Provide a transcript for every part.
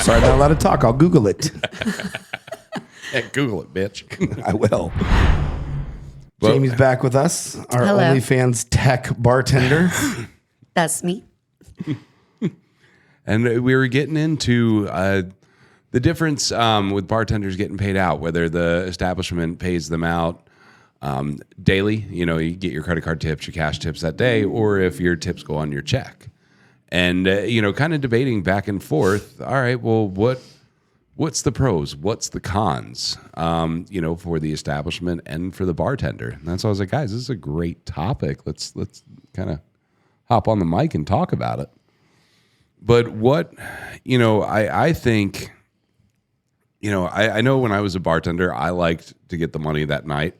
Sorry, I'm not allowed to talk. I'll Google it. Yeah, Google it, bitch. I will. Well, Jamie's back with us, our Hello. OnlyFans tech bartender. That's me. And we were getting into the difference with bartenders getting paid out, whether the establishment pays them out daily, you get your credit card tips, your cash tips that day, or if your tips go on your check. And, kind of debating back and forth. All right, well, what's the pros? What's the cons, for the establishment and for the bartender? And that's why I was like, guys, this is a great topic. Let's kind of hop on the mic and talk about it. But what, I think, I know when I was a bartender, I liked to get the money that night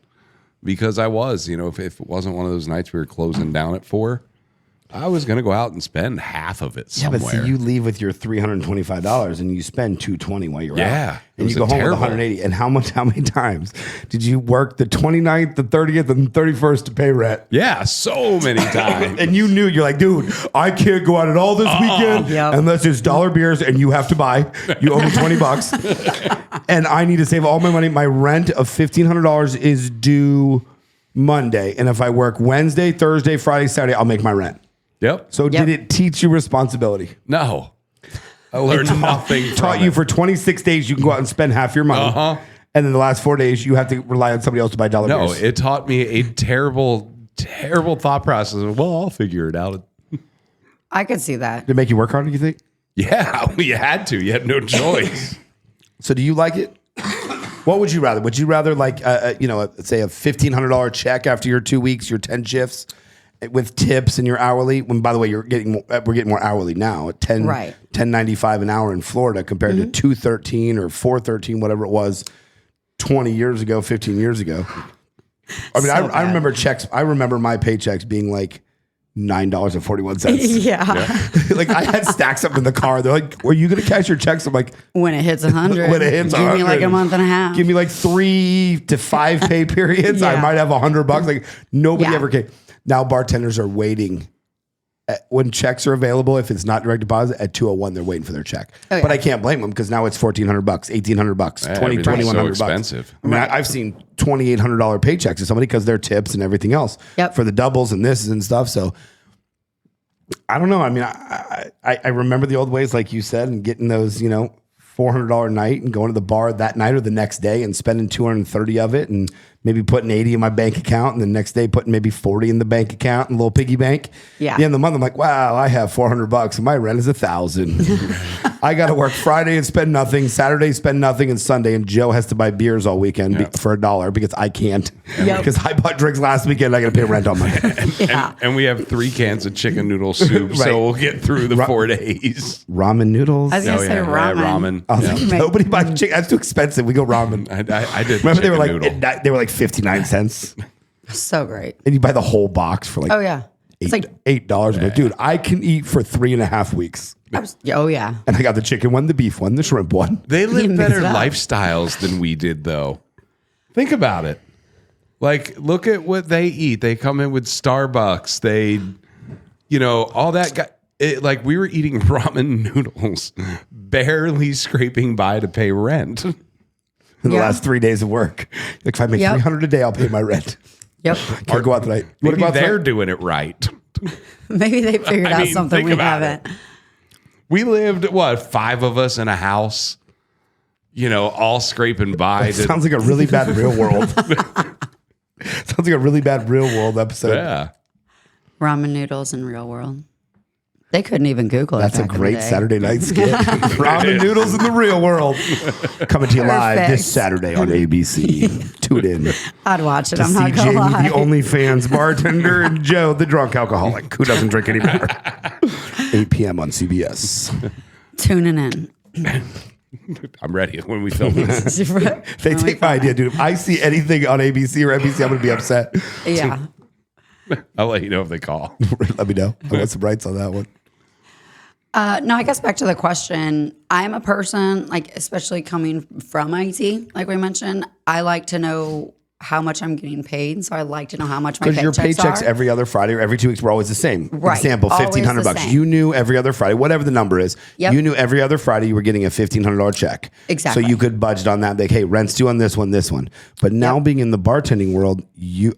because I was, if it wasn't one of those nights we were closing down at 4, I was going to go out and spend half of it somewhere. Yeah, but see, you leave with your $325 and you spend $220 while you're out. Yeah. And you go home with $180. And how many times did you work the 29th, the 30th, and the 31st to pay rent? Yeah, so many times. And you knew, you're like, dude, I can't go out at all this weekend unless it's dollar beers and you have to buy. You owe me $20. And I need to save all my money. My rent of $1,500 is due Monday. And if I work Wednesday, Thursday, Friday, Saturday, I'll make my rent. Yep. So did it teach you responsibility? No. I learned nothing. Taught you for 26 days you can go out and spend half your money. And then the last 4 days you have to rely on somebody else to buy dollar bills. No, it taught me a terrible, terrible thought process of, well, I'll figure it out. I could see that. Did it make you work harder, you think? Yeah, you had to. You had no choice. So do you like it? What would you rather? Would you rather say a $1,500 check after your 2 weeks, your 10 shifts, with tips and your hourly? When, by the way, we're getting more hourly now at $10.95 an hour in Florida compared to $2.13 or $4.13, whatever it was 20 years ago, 15 years ago. I mean, I remember checks. I remember my paychecks being like $9.41. Yeah. Like I had stacks up in the car. They're like, "Were you going to cash your checks?" I'm like, when it hits 100, when it hits give 100, me like a month and a half. Give me like 3 to 5 pay periods. I might have $100. Like nobody ever came. Now bartenders are waiting when checks are available. If it's not direct deposit at 2:01, they're waiting for their check. But I can't blame them because now it's $1,400, $1,800, $2,100. So expensive. I mean, I've seen $2,800 paychecks to somebody because their tips and everything else for the doubles and this and stuff. So I don't know. I mean, I remember the old ways, like you said, and getting those, $400 night and going to the bar that night or the next day and spending $230 of it and maybe putting 80 in my bank account and the next day putting maybe 40 in the bank account and a little piggy bank. Yeah. At the end of the month, I'm like, wow, I have $400 and my rent is $1,000. I got to work Friday and spend nothing, Saturday spend nothing, and Sunday. And Joe has to buy beers all weekend for $1 because I can't. Because I bought drinks last weekend. I got to pay rent on Monday. And we have 3 cans of chicken noodle soup, so we'll get through the 4 days. Ramen noodles. I was going to say ramen. I was like, nobody buys chicken. That's too expensive. We go ramen. I did. Remember they were like 59 cents. So great. And you buy the whole box for like it's like $8. But dude, I can eat for 3.5 weeks. And I got the chicken one, the beef one, the shrimp one. They live better lifestyles than we did, though. Think about it. Like, look at what they eat. They come in with Starbucks. They, all that. Like, we were eating ramen noodles, barely scraping by to pay rent. In the last 3 days of work. Like, if I make $300 a day, I'll pay my rent. Yep. Can't go out tonight. Maybe they're doing it right. Maybe they figured out something we haven't. We lived, 5 of us in a house, all scraping by. Sounds like a really bad Real World. Sounds like a really bad Real World episode. Yeah. Ramen noodles in Real World. They couldn't even Google it. That's a great Saturday night skit. Ramen noodles in the real world. Coming to you live this Saturday on ABC. Tune in. I'd watch it. To I'm not see going to Jamie, lie. the OnlyFans bartender, and Joe, the drunk alcoholic who doesn't drink anymore. 8 p.m. on CBS. Tuning in. I'm ready when we film this. They take my idea, dude. If I see anything on ABC or NBC, I'm going to be upset. Yeah. I'll let you know if they call. Let me know. I want some rights on that one. No, I guess back to the question. I'm a person, like, especially coming from IT, like we mentioned, I like to know how much I'm getting paid. So I like to know how much my Because your paychecks are. every other Friday or every 2 weeks were always the same. Right. Example, Always $1,500 the bucks. same. You knew every other Friday, whatever the number is. Yep. You knew every other Friday you were getting a $1,500 check. Exactly. So you could budget on that. Like, hey, rent's due on this one. But now being in the bartending world, you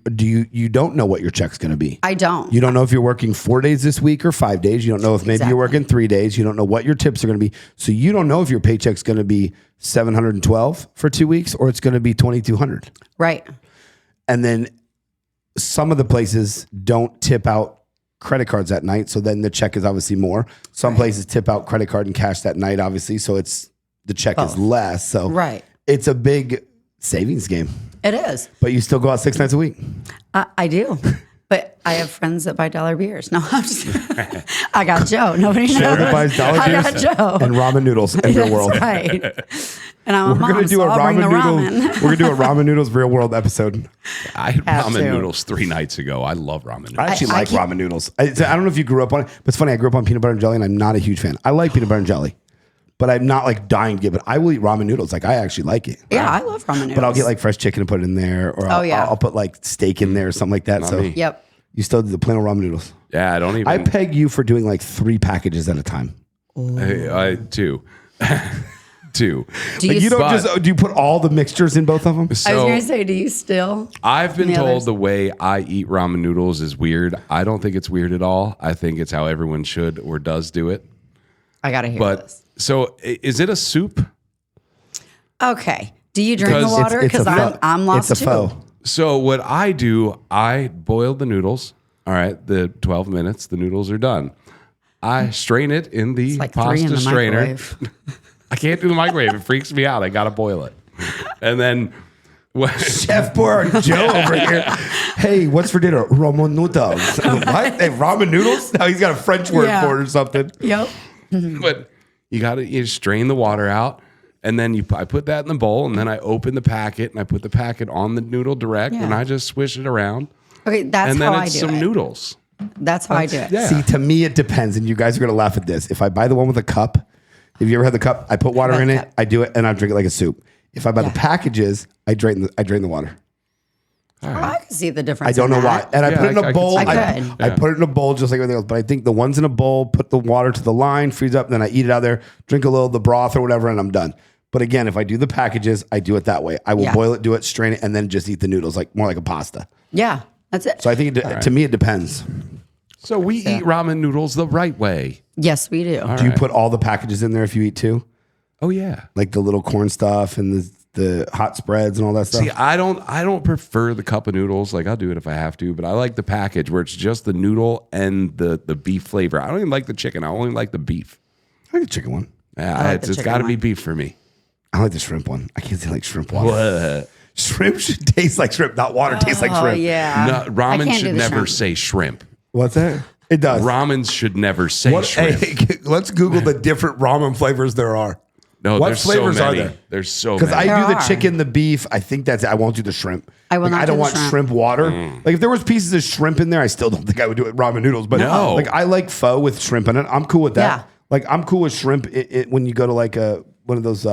don't know what your check's going to be. I don't. You don't know if you're working 4 days this week or 5 days. You don't know if maybe you're working 3 days. You don't know what your tips are going to be. So you don't know if your paycheck's going to be $712 for 2 weeks or it's going to be $2,200. Right. And then some of the places don't tip out credit cards that night. So then the check is obviously more. Some places tip out credit card and cash that night, obviously. So the check is less. So it's a big savings game. It is. But you still go out 6 nights a week. I do. But I have friends that buy dollar beers. No, I'm just I got Joe. Nobody knows. Joe that buys dollar I got beers Joe. and ramen noodles in real world. That's right. And I'm a We're mom, gonna do so a I'll bring the ramen noodle. ramen. We're gonna do a ramen noodles real world episode. I had Have ramen to. noodles 3 nights ago. I love ramen noodles. I actually I like keep- ramen noodles. I don't know if you grew up on it, but it's funny. I grew up on peanut butter and jelly, and I'm not a huge fan. I like peanut butter and jelly, but I'm not like dying to get it. I will eat ramen noodles. Like I actually like it. Yeah, I love ramen noodles. But I'll get like fresh chicken and put it in there, or I'll put like steak in there or something like that. Not So me. Yep. you still do the plain old ramen noodles. Yeah, I don't even. I peg you for doing like 3 packages at a time. I 2. 2. Do Like you don't But- just do you put all the mixtures in both of them? I was So going to say, do you still? I've been the told others? the way I eat ramen noodles is weird. I don't think it's weird at all. I think it's how everyone should or does do it. I got to hear But this. so is it a soup? Okay. Do you drink the Because water? Because I'm lost It's a too. faux. So what I do, I boil the noodles. All right, the 12 minutes, the noodles are done. I strain it in the It's like 3 pasta in the strainer. microwave. I can't do the microwave. It freaks me out. I got to boil it. And then Chef Bar Joe over here. Hey, what's for dinner? Ramen noodles. What? Hey, ramen noodles? Now he's got a French word Yeah. for it or something. Yep. but you strain the water out, and then I put that in the bowl, and then I open the packet and I put the packet on the noodle direct, Yeah. and I just swish it around, Okay, that's and then how I it's do some it. noodles. That's how I do it. Yeah. See, to me, it depends, and you guys are gonna laugh at this. If I buy the one with a cup, have you ever had the cup? I put water I've in had it, the cup. I do it, and I drink it like a soup. If I buy the packages, I drain the water. Oh, I can see the difference. I don't in know why. that. And I Yeah, put it in I a could bowl. see that. I put it in a bowl just like everything else. But I think the ones in a bowl, put the water to the line, freeze up, then I eat it out of there, drink a little of the broth or whatever, and I'm done. But again, if I do the packages, I do it that way. I will Yeah. boil it, do it, strain it, and then just eat the noodles, like more like a pasta. Yeah, that's it. So I think to me, it depends. So we eat ramen noodles the right way. Yes, we do. Do you put all the packages in there if you eat too? Oh yeah. Like the little corn stuff and the hot spreads and all that stuff? See, I don't prefer the cup of noodles. Like I'll do it if I have to, but I like the package where it's just the noodle and the beef flavor. I don't even like the chicken. I only like the beef. I like the chicken one. Yeah, like it's the got to chicken be one. beef for me. I like the shrimp one. I can't say like shrimp water. Shrimp should taste like shrimp, not water tastes like Oh shrimp. yeah. No, I ramen can't should do the never shrimp. say shrimp. What's that? It does. Ramens should never say shrimp. Hey, let's Google the different ramen flavors there are. No, what there's flavors so are many. there? There's so Because many. I do There the are. chicken, the beef. I think that's it. I won't do the shrimp. I will not I don't do the want shrimp. water. Like if there was pieces of shrimp in there, I still don't think I would do it with ramen noodles. But No. like I like pho with shrimp in it. I'm cool with that. Yeah. Like I'm cool with shrimp when you go to like one of those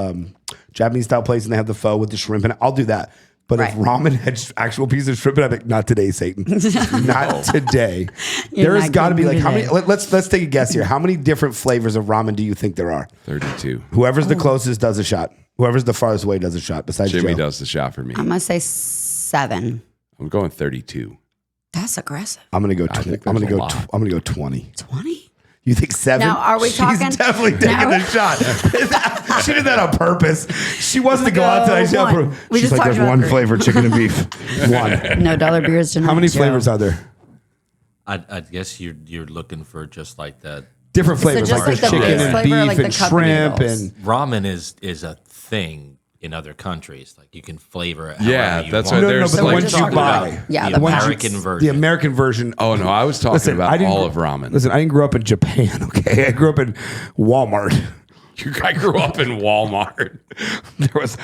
Japanese style places and they have the pho with the shrimp in it. I'll do that. But if Right. ramen had actual pieces of shrimp in it, I'd be like, not today, Satan. Not today. You're There's not got to be getting like me how many? today. Let's take a guess here. How many different flavors of ramen do you think there are? 32. Whoever's the closest does a shot. Whoever's the farthest away does a shot. Besides Jimmy Joe. does the shot for me. I'm gonna say 7. I'm going 32. That's aggressive. I'm gonna go. think I'm gonna there's a go. lot. I'm gonna go 20. 20. You think 7? Now, are we She's talking- definitely taking Now- the shot. She did that on purpose. She wants to go out tonight. She's one. like, We She's just like, talked there's about one 3. flavor, chicken and beef. One. No dollar beers tonight. How many Joe. flavors are there? I guess you're looking for just like that. Different flavors, just like like there's the chicken base and flavor, beef like the and cup of shrimp noodles. and. Ramen is a thing in other countries. Like you can flavor it. Yeah, however you that's want. why No, there's but the like ones you talking buy. about Yeah, the the ones you- American The version. American version. Oh no, I was talking about didn't all gr- of ramen. Listen, I didn't grow up in Japan. Okay, I grew up in Walmart. I grew up in Walmart. There was,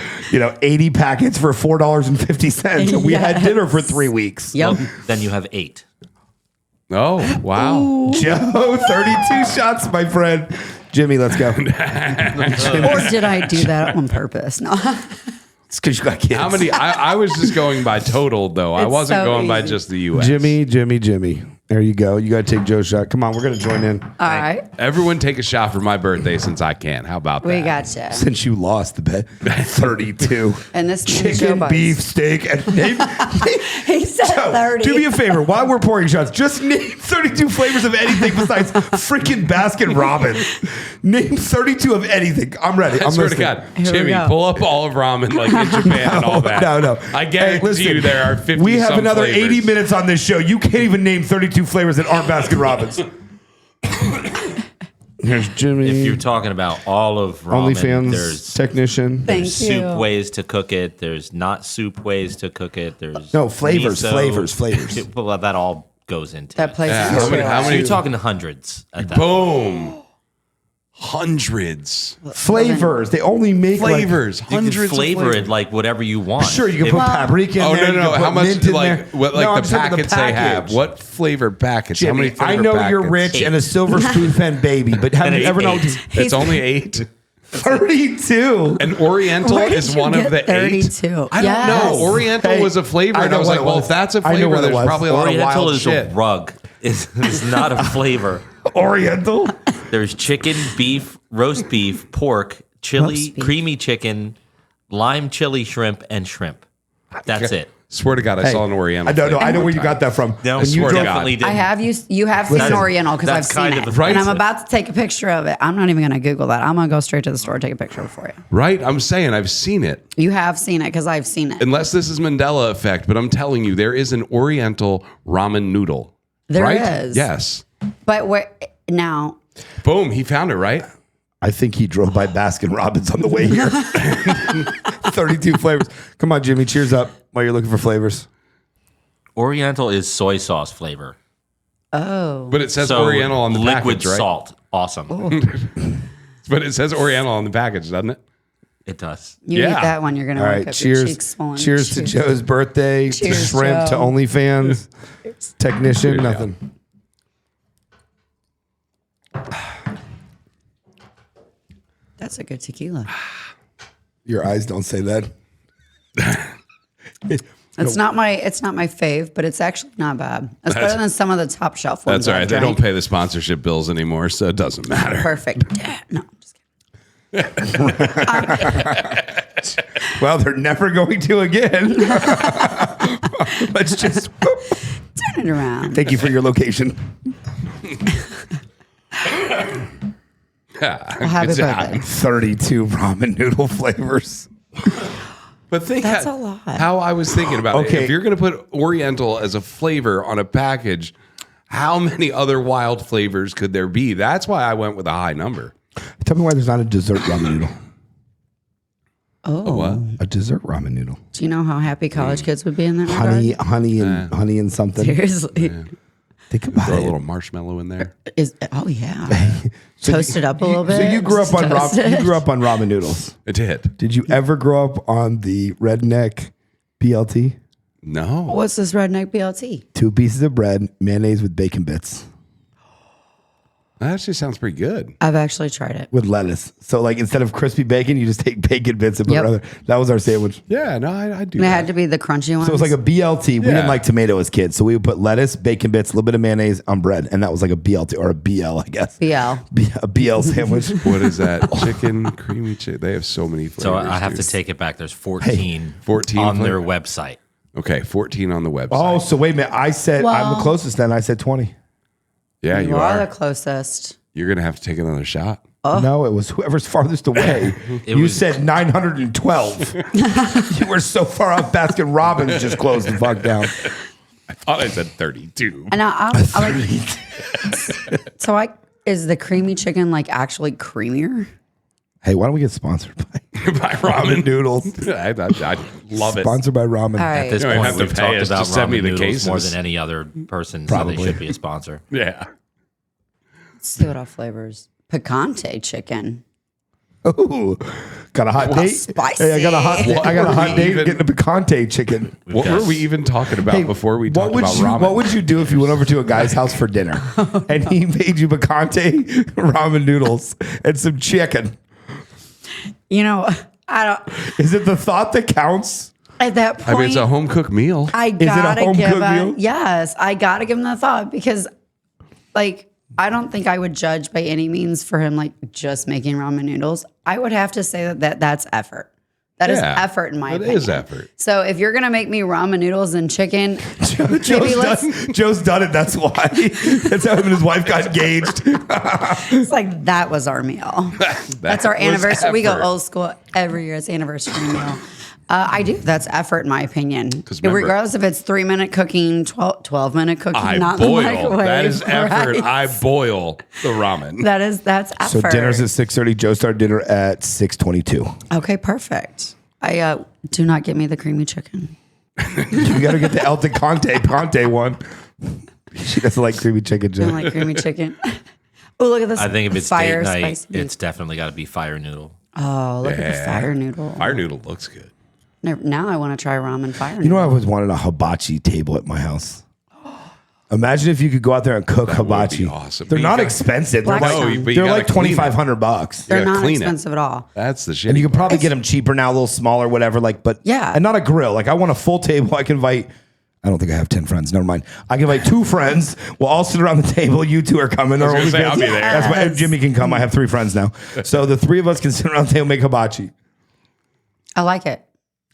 80 packets for $4.50, and we had dinner for 3 weeks. Yep. Then you have 8. Oh wow. Joe, 32 shots, my friend. Jimmy, let's go. Or did I do that on purpose? No. It's because you got kids. How many? I was just going by total, though. I It's wasn't so going by easy. just the U.S. Jimmy. There you go. You got to take Joe's shot. Come on, we're going to join in. All right. Everyone take a shot for my birthday since I can. How about that? We got you. Since you lost the bet, 32. And this Joe Chicken, Buzz. beef, steak, and He said Joe, 30. do me a favor. While we're pouring shots, just name 32 flavors of anything besides freaking Baskin Robbins. Name 32 of anything. I'm ready. I I'm swear to listening. God, Here we Jimmy, go. pull up all of ramen like in Japan and all that. No. I guarantee listen, you there are 50 We have some another flavors. 80 minutes on this show. You can't even name 32 flavors that aren't Baskin Robbins. Here's Jimmy. If you're talking about all of ramen, OnlyFans there's technician. Thank you. soup ways to cook it. There's not soup ways to cook it. There's No, flavors. Well, that all goes into That it. place Yeah, is how many- so how So many- you're talking hundreds. At that. Boom. Hundreds. Flavors. They only make Flavors. You can Hundreds flavor of it flavors. like whatever you want. Sure, you can put paprika in Oh, there. no. you can How put much, mint in like, there. what, No, like I'm the just looking at packets they have? What flavor packets? How many Jimmy, flavor I know packets? you're rich and a silver spoon fed baby, but have And you I ever ate known 8. It's only 8. 32? And Oriental Where did is you one of get the 8. 32? I don't Yes. know. Oriental Hey, was a flavor, I and know I was what like, it well, was. if that's a I know flavor, what it there's was. probably a lot of Oriental wild is shit. a rug. It's not a flavor. Oriental? There's chicken, beef, roast beef, pork, chili, Roast beef. creamy chicken, lime chili shrimp, and shrimp. That's it. Swear to God, I saw an Oriental. I don't know. flavor I know one where you time. got that from. No, And you swear to drove- God. definitely didn't. I have you have seen Listen, an Oriental because I've that's seen kind it, of the and I'm price. about to take a picture of it. I'm not even going to Google that. I'm going to go straight to the store and take a picture for you. Right? I'm saying I've seen it. You have seen it because I've seen it. Unless this is Mandela effect, but I'm telling you, there is an Oriental ramen noodle. There right? is. Yes. But where now? Boom. He found it, right? I think he drove by Baskin Robbins on the way here. 32 flavors. Come on, Jimmy. Cheers up while you're looking for flavors. Oriental is soy sauce flavor. Oh, But it says So Oriental on the liquid package, right? salt. Awesome. But it says Oriental on the package, doesn't it? It does. you yeah. eat that one, you're going to All wake right. up your Cheers. cheeks swollen. Cheers to Joe's birthday, to Cheers, shrimp, to Joe. OnlyFans, technician, Cheers, nothing. That's a good tequila. Your eyes don't say that. It's not my fave, but it's actually not bad. It's better than some of the top shelf ones. That's all right. I've They don't drank. pay the sponsorship bills anymore, so it doesn't matter. Perfect. Yeah, no, I'm just kidding. Well, they're never going to again. Let's just Turn it around. thank you for your location. Well, happy Good job. birthday. 32 ramen noodle flavors. But think That's how, a lot. how I was thinking about it. Okay. If you're going to put Oriental as a flavor on a package, how many other wild flavors could there be? That's why I went with a high number. Tell me why there's not a dessert ramen noodle. Oh, What? A dessert ramen noodle. do you know how happy college kids would be in that Honey and something. regard? Seriously, Think about Throw a it. little marshmallow in there. oh yeah, toast it up a little bit. So you grew up just on toast you it. grew up on ramen noodles. It did. Did you ever grow up on the redneck BLT? No. What's this redneck BLT? 2 pieces of bread, mayonnaise with bacon bits That actually sounds pretty good. I've actually tried it. with lettuce. So like instead of crispy bacon, you just take bacon bits and put Yep. it other. That was our sandwich. Yeah, no, I do. And it that. had to be the crunchy one. So it was like a BLT. We Yeah. didn't like tomato as kids, so we would put lettuce, bacon bits, a little bit of mayonnaise on bread, and that was like a BLT or a BL, I guess. BL. A BL sandwich. What is that? Chicken, creamy chicken. They have so many flavors. So I have dude. to take it back. There's 14, 14 on their flavor. website. Okay, 14 on the website. Oh, so wait a minute. I said I'm the Well- closest. Then I said 20. yeah, You you are the are. closest. You're going to have to take another shot. No, it was whoever's farthest away. You was- said 912. You were so far off. Baskin Robbins just closed the fuck down. I thought I said 32. And I like. Is the creamy chicken like actually creamier? Hey, why don't we get sponsored by By ramen noodles? I love it. Sponsored by ramen. All right. At this You don't point, have to we've pay talked us, about just send me ramen the noodles more cases. than any other person, Probably. so they should be a sponsor. Yeah. Let's see what our flavors. Picante chicken. Ooh, got a hot date. spicy. Hey, I got a hot we date even- getting a picante chicken. What were we even talking about Hey, before we what talked would about you ramen? What would you do if you went over to a guy's house for dinner and he made you picante ramen noodles and some chicken? You know, I don't. Is it the thought that counts? At that point, I mean, it's a home cooked meal. I it a gotta home give cooked him. meal? Yes, I gotta give him the thought because, like, I don't think I would judge by any means for him like just making ramen noodles. I would have to say that's effort. That is effort in my opinion. It is effort. So if you're gonna make me ramen noodles and chicken, Joe's done it. That's why. That's how him and his wife got engaged. it's like that was our meal. That's our was anniversary. We go effort. old school every year. It's anniversary meal. I do. That's effort in my opinion. remember- Regardless if it's 3-minute cooking, 12-minute cooking, I not in the boil. microwave. That is effort. right? I boil the ramen. That's So effort. dinner's at 6:30. Joe started dinner at 6:22. Okay, perfect. I do not get me the creamy chicken. You got to get the El Conte one. She doesn't like creamy chicken, I don't Joe. like creamy chicken. Oh, look at this. I think if it's fire date night, spicy. it's definitely got to be fire noodle. Oh, look at the fire noodle. Fire noodle looks good. Now I want to try ramen fire noodle. You know, I always wanted a hibachi table at my house. Imagine if you could go out there and cook That would be hibachi. awesome. They're But you not gotta- expensive. They're Black like, Sun. but you they're gotta like clean it. $2,500. They're gotta not clean it. expensive at all. That's the shit. And you could probably get them cheaper now, a little smaller, whatever. Like, but Yeah. and not a grill. Like, I want a full table. I can invite. I don't think I have 10 friends. Never mind. I can invite 2 friends. We'll all sit around the table. You 2 are coming. I was gonna say, I'll be there. That's why Jimmy can come. I have 3 friends now. So the 3 of us can sit around the table and make hibachi. I like it.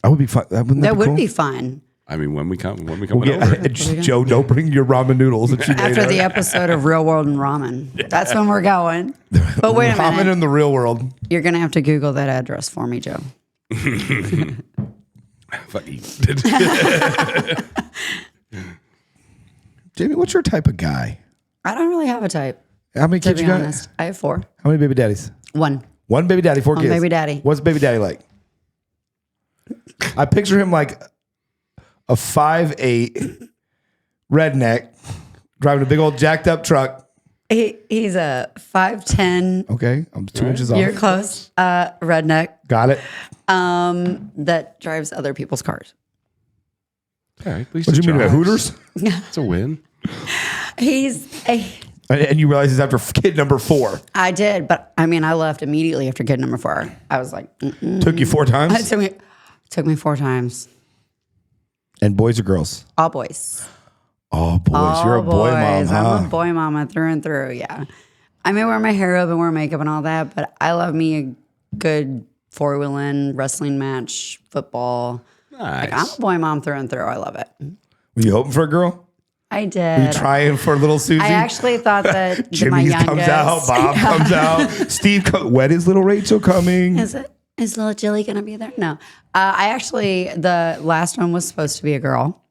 That would be fun. That would cool? be fun. I mean, when we come We'll over. get, Joe, don't bring your ramen noodles. That you made After the her. episode of Real World and Ramen. That's when we're going. But wait a ramen minute. in the real world. You're going to have to Google that address for me, Joe. Fuck you. Jamie, what's your type of guy? I don't really have a type, How many to kids be you got? honest. I have 4. How many baby daddies? 1. 1 baby daddy, 4 One kids. baby daddy. What's baby daddy like? I picture him like a 5'8" redneck driving a big old jacked up truck. He's a 5'10", Okay, I'm 2 inches off. you're close, redneck Got it. that drives other people's cars. All right, at least What do it you mean about drives. Hooters? It's a win. He's a... And you realize he's after kid number 4. I did, but I mean, I left immediately after kid number 4. I was like, Took you 4 It times? took me 4 times. And boys or girls? All boys. Oh, boys. All You're a boy mom, boys. huh? I'm a boy mama through and through, yeah. I may wear my hair up and wear makeup and all that, but I love me a good 4-wheeling wrestling match, football. Nice. Like, I'm a boy mom through and through. I love it. Were you hoping for a girl? I Were did. you trying for little Susie? I actually thought that my Jimmy youngest comes out, Bob comes out, Steve, when is little Rachel coming? Is little Jilly gonna be there? No. The last one was supposed to be a girl,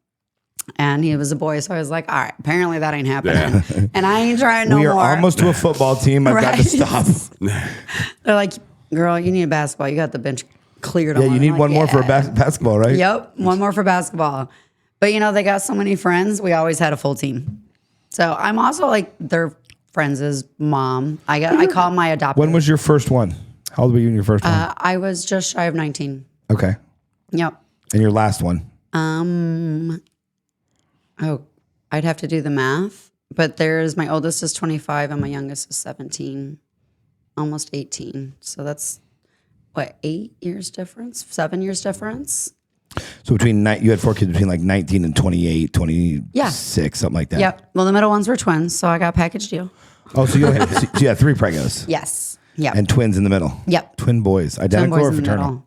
and he was a boy. So I was like, all right, apparently that ain't happening, and I ain't trying no We are more. almost to a football team. I've got to Right. stop. They're like, girl, you need a basketball. You got the bench cleared. Yeah, on. you need I'm one like, more for a yeah. basketball, right? Yep, one more for basketball. But you know, they got so many friends. We always had a full team. So I'm also like their friends' mom. I call my adopted. When was your first one? How old were you in your first one? I was just shy of 19. Okay. Yep. And your last one? Oh, I'd have to do the math. But my oldest is 25 and my youngest is 17, almost 18. So that's what, 8 years difference, 7 years difference. So you had 4 kids between like 19 and 28, 26, something like that. Yep. Well, the middle ones were twins, so I got a package deal. Oh, so you had 3 pregos Yes. Yep. and twins in the middle. Yep. Twin boys, Twin identical boys or in the fraternal?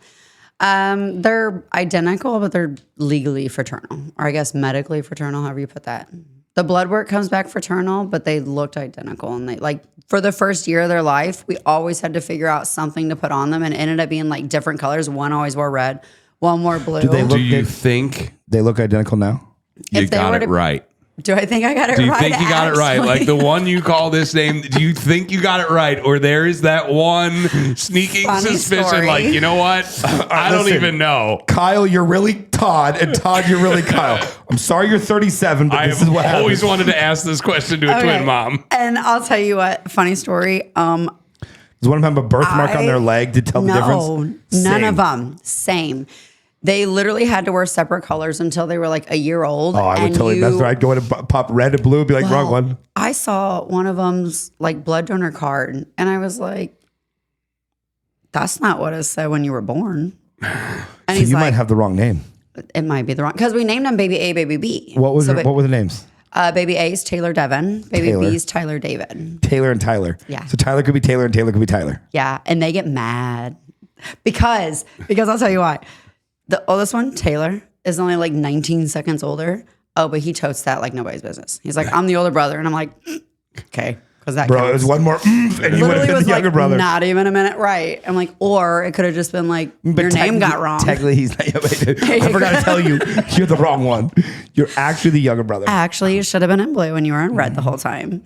middle. They're identical, but they're legally fraternal, or I guess medically fraternal, however you put that. The blood work comes back fraternal, but they looked identical. And they for the first year of their life, we always had to figure out something to put on them, and it ended up being like different colors. One always wore red, one wore blue. Do you think They look identical now? you If they got were it to- right? Do I think I got it right? Do you think you got it right? Like the one you call this name, do you think you got it right? Or there is that one sneaking Funny suspicion, story. like, you know what? I don't listen. even know. Kyle, you're really Todd, and Todd, you're really Kyle. I'm sorry you're 37, but I this is what have always happens. wanted to ask this question to a Okay. twin mom. And I'll tell you what, funny story. Does one of them have a birthmark on their leg to tell the difference? No, none Same. of them. Same. They literally had to wear separate colors until they were like a year old. Oh, I would and totally. That's right. Go in and pop red and blue and be like, wrong one. I saw one of them's like blood donor card, and I was like, "That's not what it said when you were born." And So he's you like, might have the wrong name. it might be the wrong, because we named him Baby A, Baby B. What So were the names? Baby A is Taylor Devin. Baby Taylor. B is Tyler David. Taylor and Tyler. Yeah. So Tyler could be Taylor and Taylor could be Tyler. Yeah, and they get mad because I'll tell you why. The oldest one, Taylor, is only like 19 seconds older. Oh, but he totes that like nobody's business. He's like, I'm the older brother, and I'm like, okay, because that Bro, counts. it was one more and you went Literally to was the younger like brother. not even a minute right. I'm like, or it could have just been like your name got wrong. Technically, he's not. I forgot to tell you, you're the wrong one. You're actually the younger brother. Actually, you should have been in blue when you were in red the whole time.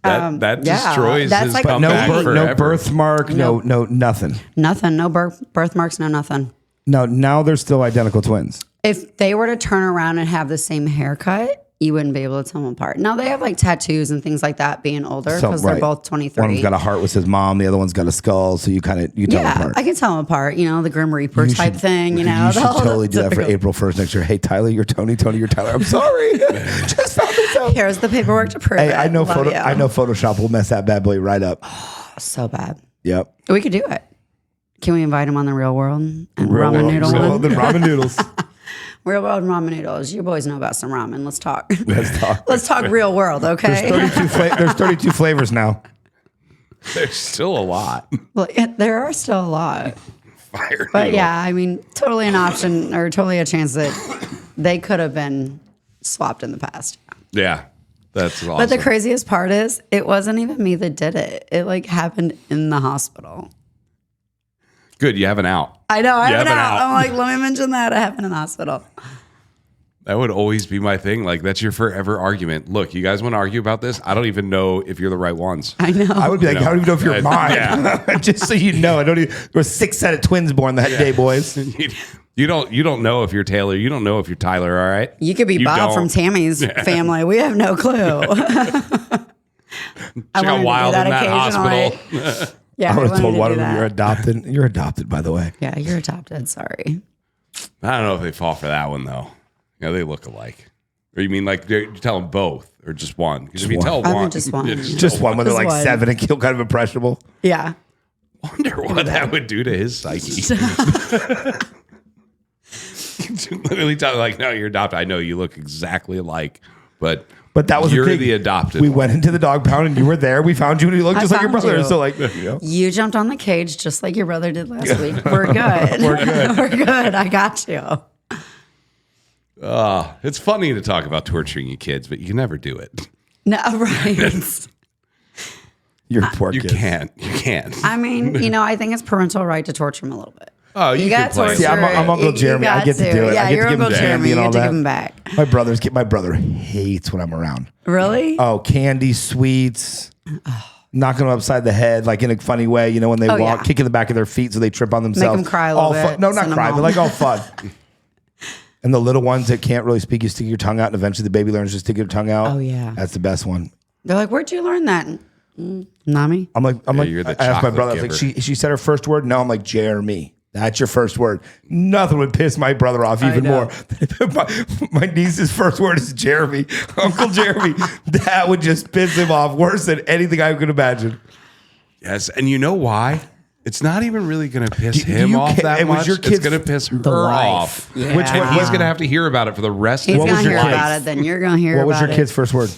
That yeah, destroys that's his like a comeback thing. forever. No birthmark, no nothing. Nothing, no birthmarks, no nothing. No, now they're still identical twins. If they were to turn around and have the same haircut, you wouldn't be able to tell them apart. Now they have like tattoos and things like that being older because they're both 23. One's got a heart with his mom, the other one's got a skull, so you tell them yeah, apart. I can tell them apart. You know, the Grim Reaper You type should- thing. You know, you should the whole totally do that for typical- April 1st next year. Hey, Tyler, you're Tony. Tony, you're Tyler. I'm sorry. Just found this out. Here's the paperwork to prove Hey, it. I know Love you. Photoshop will mess that bad boy right up. So bad. Yep. We could do it. Can we invite him on the Real World and Real ramen world. noodle Real one? world and ramen noodles. Real World ramen noodles. You boys know about some ramen. Let's talk. Let's talk. Let's talk Real World, okay? There's 32 flavors now. There's still a lot. Well, there are still a lot. Fire. But needle. yeah, I mean, totally an option or totally a chance that they could have been swapped in the past. Yeah. That's awesome. But the craziest part is it wasn't even me that did it. It like happened in the hospital. Good. You have an out. I know. I You have have an an out. out. I'm like, let me mention that. It happened in the hospital. That would always be my thing. Like, that's your forever argument. Look, you guys want to argue about this? I don't even know if you're the right ones. I know. I would be like, I don't even know if you're I- mine. yeah. Just so you know, I don't even. There were 6 set of twins born that day, boys. You don't know if you're Taylor. You don't know if you're Tyler. All right. You could be You Bob don't. from Tammy's family. We have no clue. She got wild in that occasionally. hospital. Yeah, I would have wanted told to one do of them that. you're adopted. You're adopted, by the way. Yeah, you're adopted. Sorry. I don't know if they fall for that one though. You know, they look alike. Or you mean like you tell them both or just one? Because if you one. tell I one, meed just one. you Just one when they're Just like one. 7 and feel kind of impressionable. Yeah. wonder what that would do to his psyche. Literally tell like, no, you're adopted. I know you look exactly alike, but that was you're the thing. the adopted. We one. went into the dog pound and you were there. We found you and you looked I just like your found brother. you. So like, you know. You jumped on the cage just like your brother did last week. We're good. We're good. We're good. I got you. It's funny to talk about torturing your kids, but you can never do it. No, right. Your poor You kids. can't. You can't. I mean, I think it's parental right to torture him a little bit. Oh, you can got play. tortured. See, I'm Uncle You Jeremy. I got get to do it. Yeah, I get you're to give Uncle him Jeremy. candy You and all get to that. give him back. My brother hates when I'm around. Really? Oh, candy, sweets, knocking them upside the head, like in a funny way. When they Oh, walk, yeah. kicking the back of their feet so they trip on themselves. them cry a little all bit, Fun. No, not send them cry, but home. like all fun. And the little ones that can't really speak, you stick your tongue out, and eventually the baby learns to stick your tongue out. Oh, yeah. That's the best one. They're like, where'd you learn that? Nami? I'm like, you're the I asked my chocolate brother, I was like, giver. she said her first word. No, I'm like, Jeremy. That's your first word. Nothing would piss my brother off even know. more. my niece's first word is Jeremy. Uncle Jeremy. That would just piss him off worse than anything I could imagine. Yes, and you know why? It's not even really going to piss Do him you off ca- that it was much. your It's kid's- going to piss her wife. off. Yeah. Which And one- he's going to have to hear about it for the rest He's of What going was to your hear kid's- about it, then you're going to hear What about was your it. kid's first word?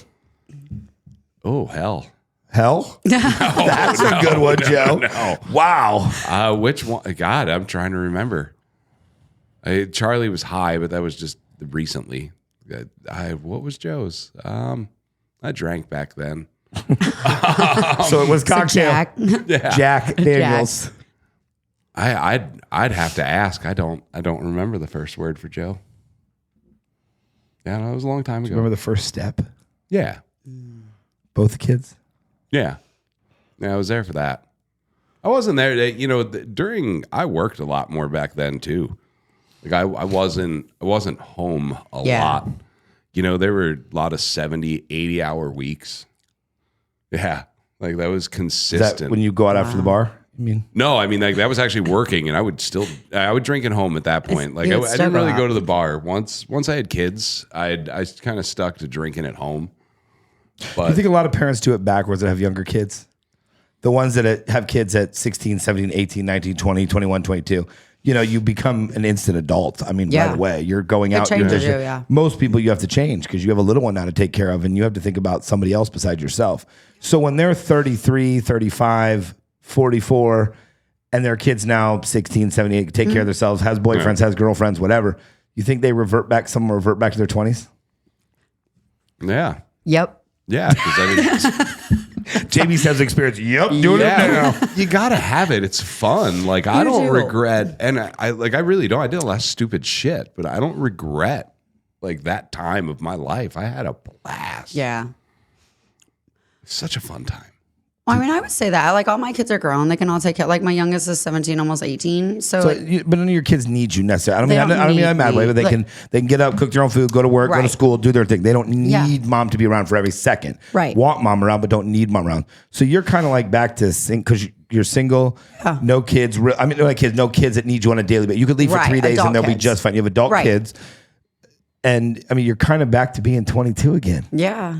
Oh, hell. Hell? That's a good one, Joe. No. Wow. Which one? God, I'm trying to remember. Charlie was high, but that was just recently. What was Joe's? I drank back then. So it was cocktail. Jack. Jack Daniels. I'd have to ask. I don't remember the first word for Joe. Yeah, no, it was a long time ago. Remember the first step? Yeah. Both kids? Yeah. I was there for that. I wasn't there. During I worked a lot more back then too. Like I wasn't home a Yeah. lot. There were a lot of 70, 80-hour weeks. Yeah. Like that was Is consistent. that when you go out after the bar? I mean, No, I mean like that was actually working, and I would drink at home at that point. Like you I would still didn't go really out. go to the bar. Once I had kids, I kind of stuck to drinking at home. But I think a lot of parents do it backwards that have younger kids. The ones that have kids at 16, 17, 18, 19, 20, 21, 22. you become an instant adult. I mean, Yeah. right away, you're going out. changes you, yeah. Most people you have to change because you have a little one now to take care of and you have to think about somebody else besides yourself. So when they're 33, 35, 44, and their kids now 16, 17, take care of themselves, has boyfriends, has girlfriends, whatever, you think they revert back to their 20s? Yeah. Yep. Yeah. 'Cause I mean, JB says experience. Yep, doing it now. You gotta have it. It's fun. Like I don't regret, and I really don't. I did a lot of stupid shit, but I don't regret like that time of my life. I had a blast. Yeah. Such a fun time. Well, I mean, I would say that. Like, all my kids are grown. They can all take care. Like, my youngest is 17, almost 18. So like, But none of your kids need you necessarily. They I don't mean need that in a bad way, but me. they can get up, cook their own food, go to work, go to Right. school, do their thing. They don't Yeah. need mom to be around for every second. Right. Want mom around, but don't need mom around. So you're kind of like back to because you're single, no kids. I mean, no kids that need you on a daily basis. You could leave for Right, 3 days adult and they'll be kids. just fine. You have adult Right. kids. And I mean, you're kind of back to being 22 again. yeah.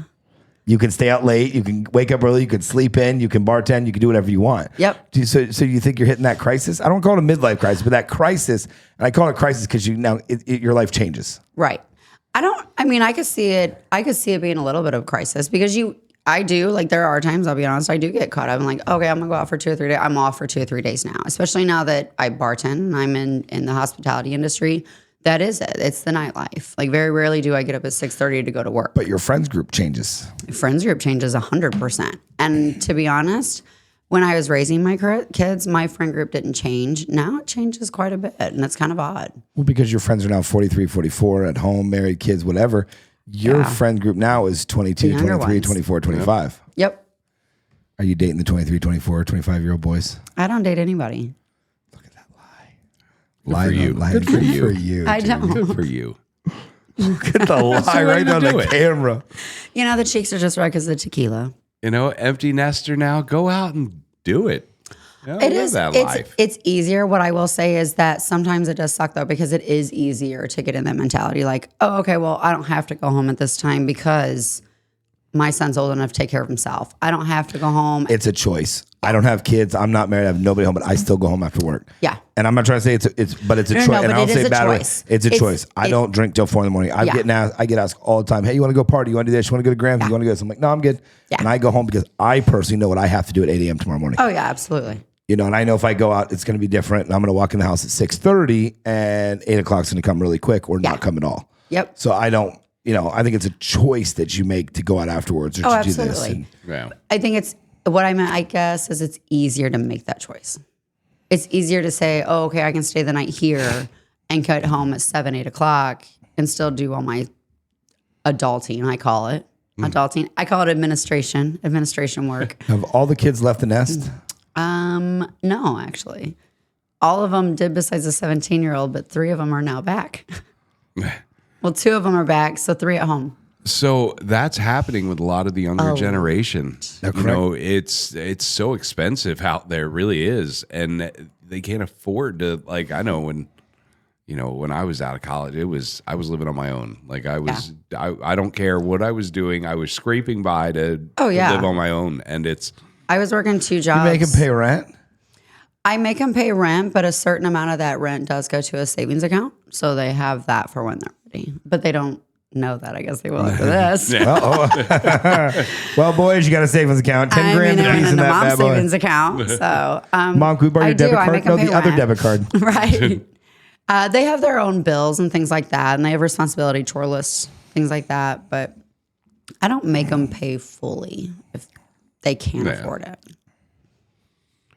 You can stay out late. You can wake up early. You can sleep in. You can bartend. You can do whatever you want. Yep. So you think you're hitting that crisis? I don't call it a midlife crisis, but that crisis, and I call it a crisis because your life changes. Right. I could see it. I could see it being a little bit of a crisis because I do. Like, there are times, I'll be honest, I do get caught up. I'm like, okay, I'm going to go out for 2 or 3 days. I'm off for 2 or 3 days now, especially now that I bartend and I'm in the hospitality industry. That is it. It's the nightlife. Like, very rarely do I get up at 6:30 to go to work. But your friends group changes. Friends group changes 100%. And to be honest, when I was raising my kids, my friend group didn't change. Now it changes quite a bit, and it's kind of odd. Well, because your friends are now 43, 44, at home, married, kids, whatever. Your friend group now is 22, The younger 23, ones. 24, 25. Yep. Are you dating the 23, 24, 25-year-old boys? I don't date anybody. Lying, you. lying. Good for you. I don't. Good for you. Look at the lie right on the camera. You know, the cheeks are just right because of the tequila. You know, empty nester now. Go out and do it. You know, It live is. that life. It's easier. What I will say is that sometimes it does suck though, because it is easier to get in that mentality. Like, oh, okay, well, I don't have to go home at this time because my son's old enough to take care of himself. I don't have to go home. It's a choice. I don't have kids. I'm not married. I have nobody home, but I still go home after work. Yeah. And I'm not trying to say it's a choice. no, And but I don't it say is it a bad way. choice. It's a choice. I don't drink till 4 in the morning. I get asked all the time, hey, you want to go party? You want to do this? You want to go to Grams? You want to go this? I'm like, no, I'm good. Yeah. And I go home because I personally know what I have to do at 8 a.m. tomorrow morning. Oh yeah, absolutely. And I know if I go out, it's going to be different. And I'm going to walk in the house at 6:30 and 8 o'clock's going to come really quick or not come at all. Yep. So I don't, I think it's a choice that you make to go out afterwards or to do this. absolutely. Yeah. I think it's what I meant, I guess, is it's easier to make that choice. It's easier to say, oh, okay, I can stay the night here and get home at 7, 8 o'clock and still do all my adulting, I call it. Adulting. I call it administration work. Have all the kids left the nest? No, actually. All of them did besides the 17-year-old, but 3 of them are now back. Well, 2 of them are back, so 3 at home. So that's happening with a lot of the younger generation. It's so expensive out there, it really is, and they can't afford to. Like, I know when I was out of college, I was living on my own. Like I don't care what I was doing. I was scraping by to live on my own, and I was working 2 jobs. You make them pay rent? I make them pay rent, but a certain amount of that rent does go to a savings account, so they have that for when they're ready. But they don't know that. I guess they will after this. Well, boys, you got a savings account. 10 grand I a piece in in the that mom's bad boy. savings account. So, Mom, can we borrow your debit I card? make No, them the pay other rent. debit card. Right. They have their own bills and things like that, and they have responsibility chore lists, things like that. But I don't make them pay fully if they can't afford it.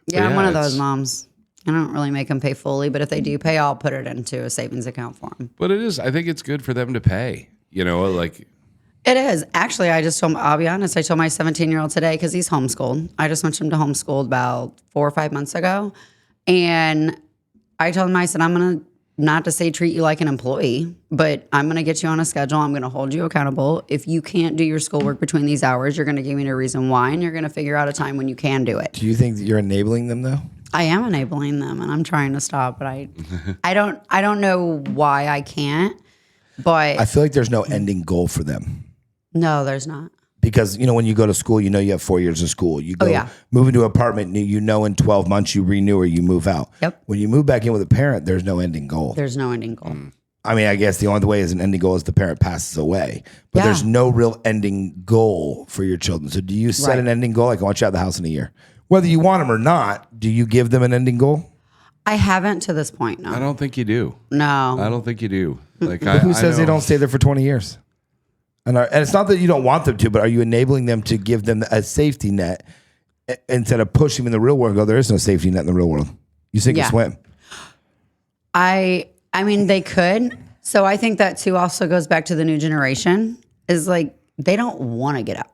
Yeah, I'm one of those moms. I don't really make them pay fully, but if they do pay, I'll put it into a savings account for them. But I think it's good for them to pay. Like It is. Actually, I'll be honest, I told my 17-year-old today, because he's homeschooled. I just went him to homeschool about 4 or 5 months ago. And I told him, I said, I'm going to, not to say treat you like an employee, but I'm going to get you on a schedule. I'm going to hold you accountable. If you can't do your schoolwork between these hours, you're going to give me a reason why, and you're going to figure out a time when you can do it. Do you think that you're enabling them, though? I am enabling them, and I'm trying to stop, but I don't know why I can't. But I feel like there's no ending goal for them. no, there's not. because when you go to school, you have 4 years of school. You go move into an apartment, in 12 months you renew or you move out. Yep. When you move back in with a parent, there's no ending goal. There's no ending goal. I mean, I guess the only way is an ending goal is the parent passes away, but there's no real ending goal for your children. So do you set an ending goal? Like, I want you out of the house in a year, whether you want them or not. Do you give them an ending goal? I haven't to this point. No, I don't think you do. No, I don't think you do. Like, Who says they don't stay there for 20 years? And it's not that you don't want them to, but are you enabling them to give them a safety net instead of pushing them in the real world? Go, there is no safety net in the real world. You sink or swim. I mean, they could. So I think that too also goes back to the new generation is like, they don't want to get out.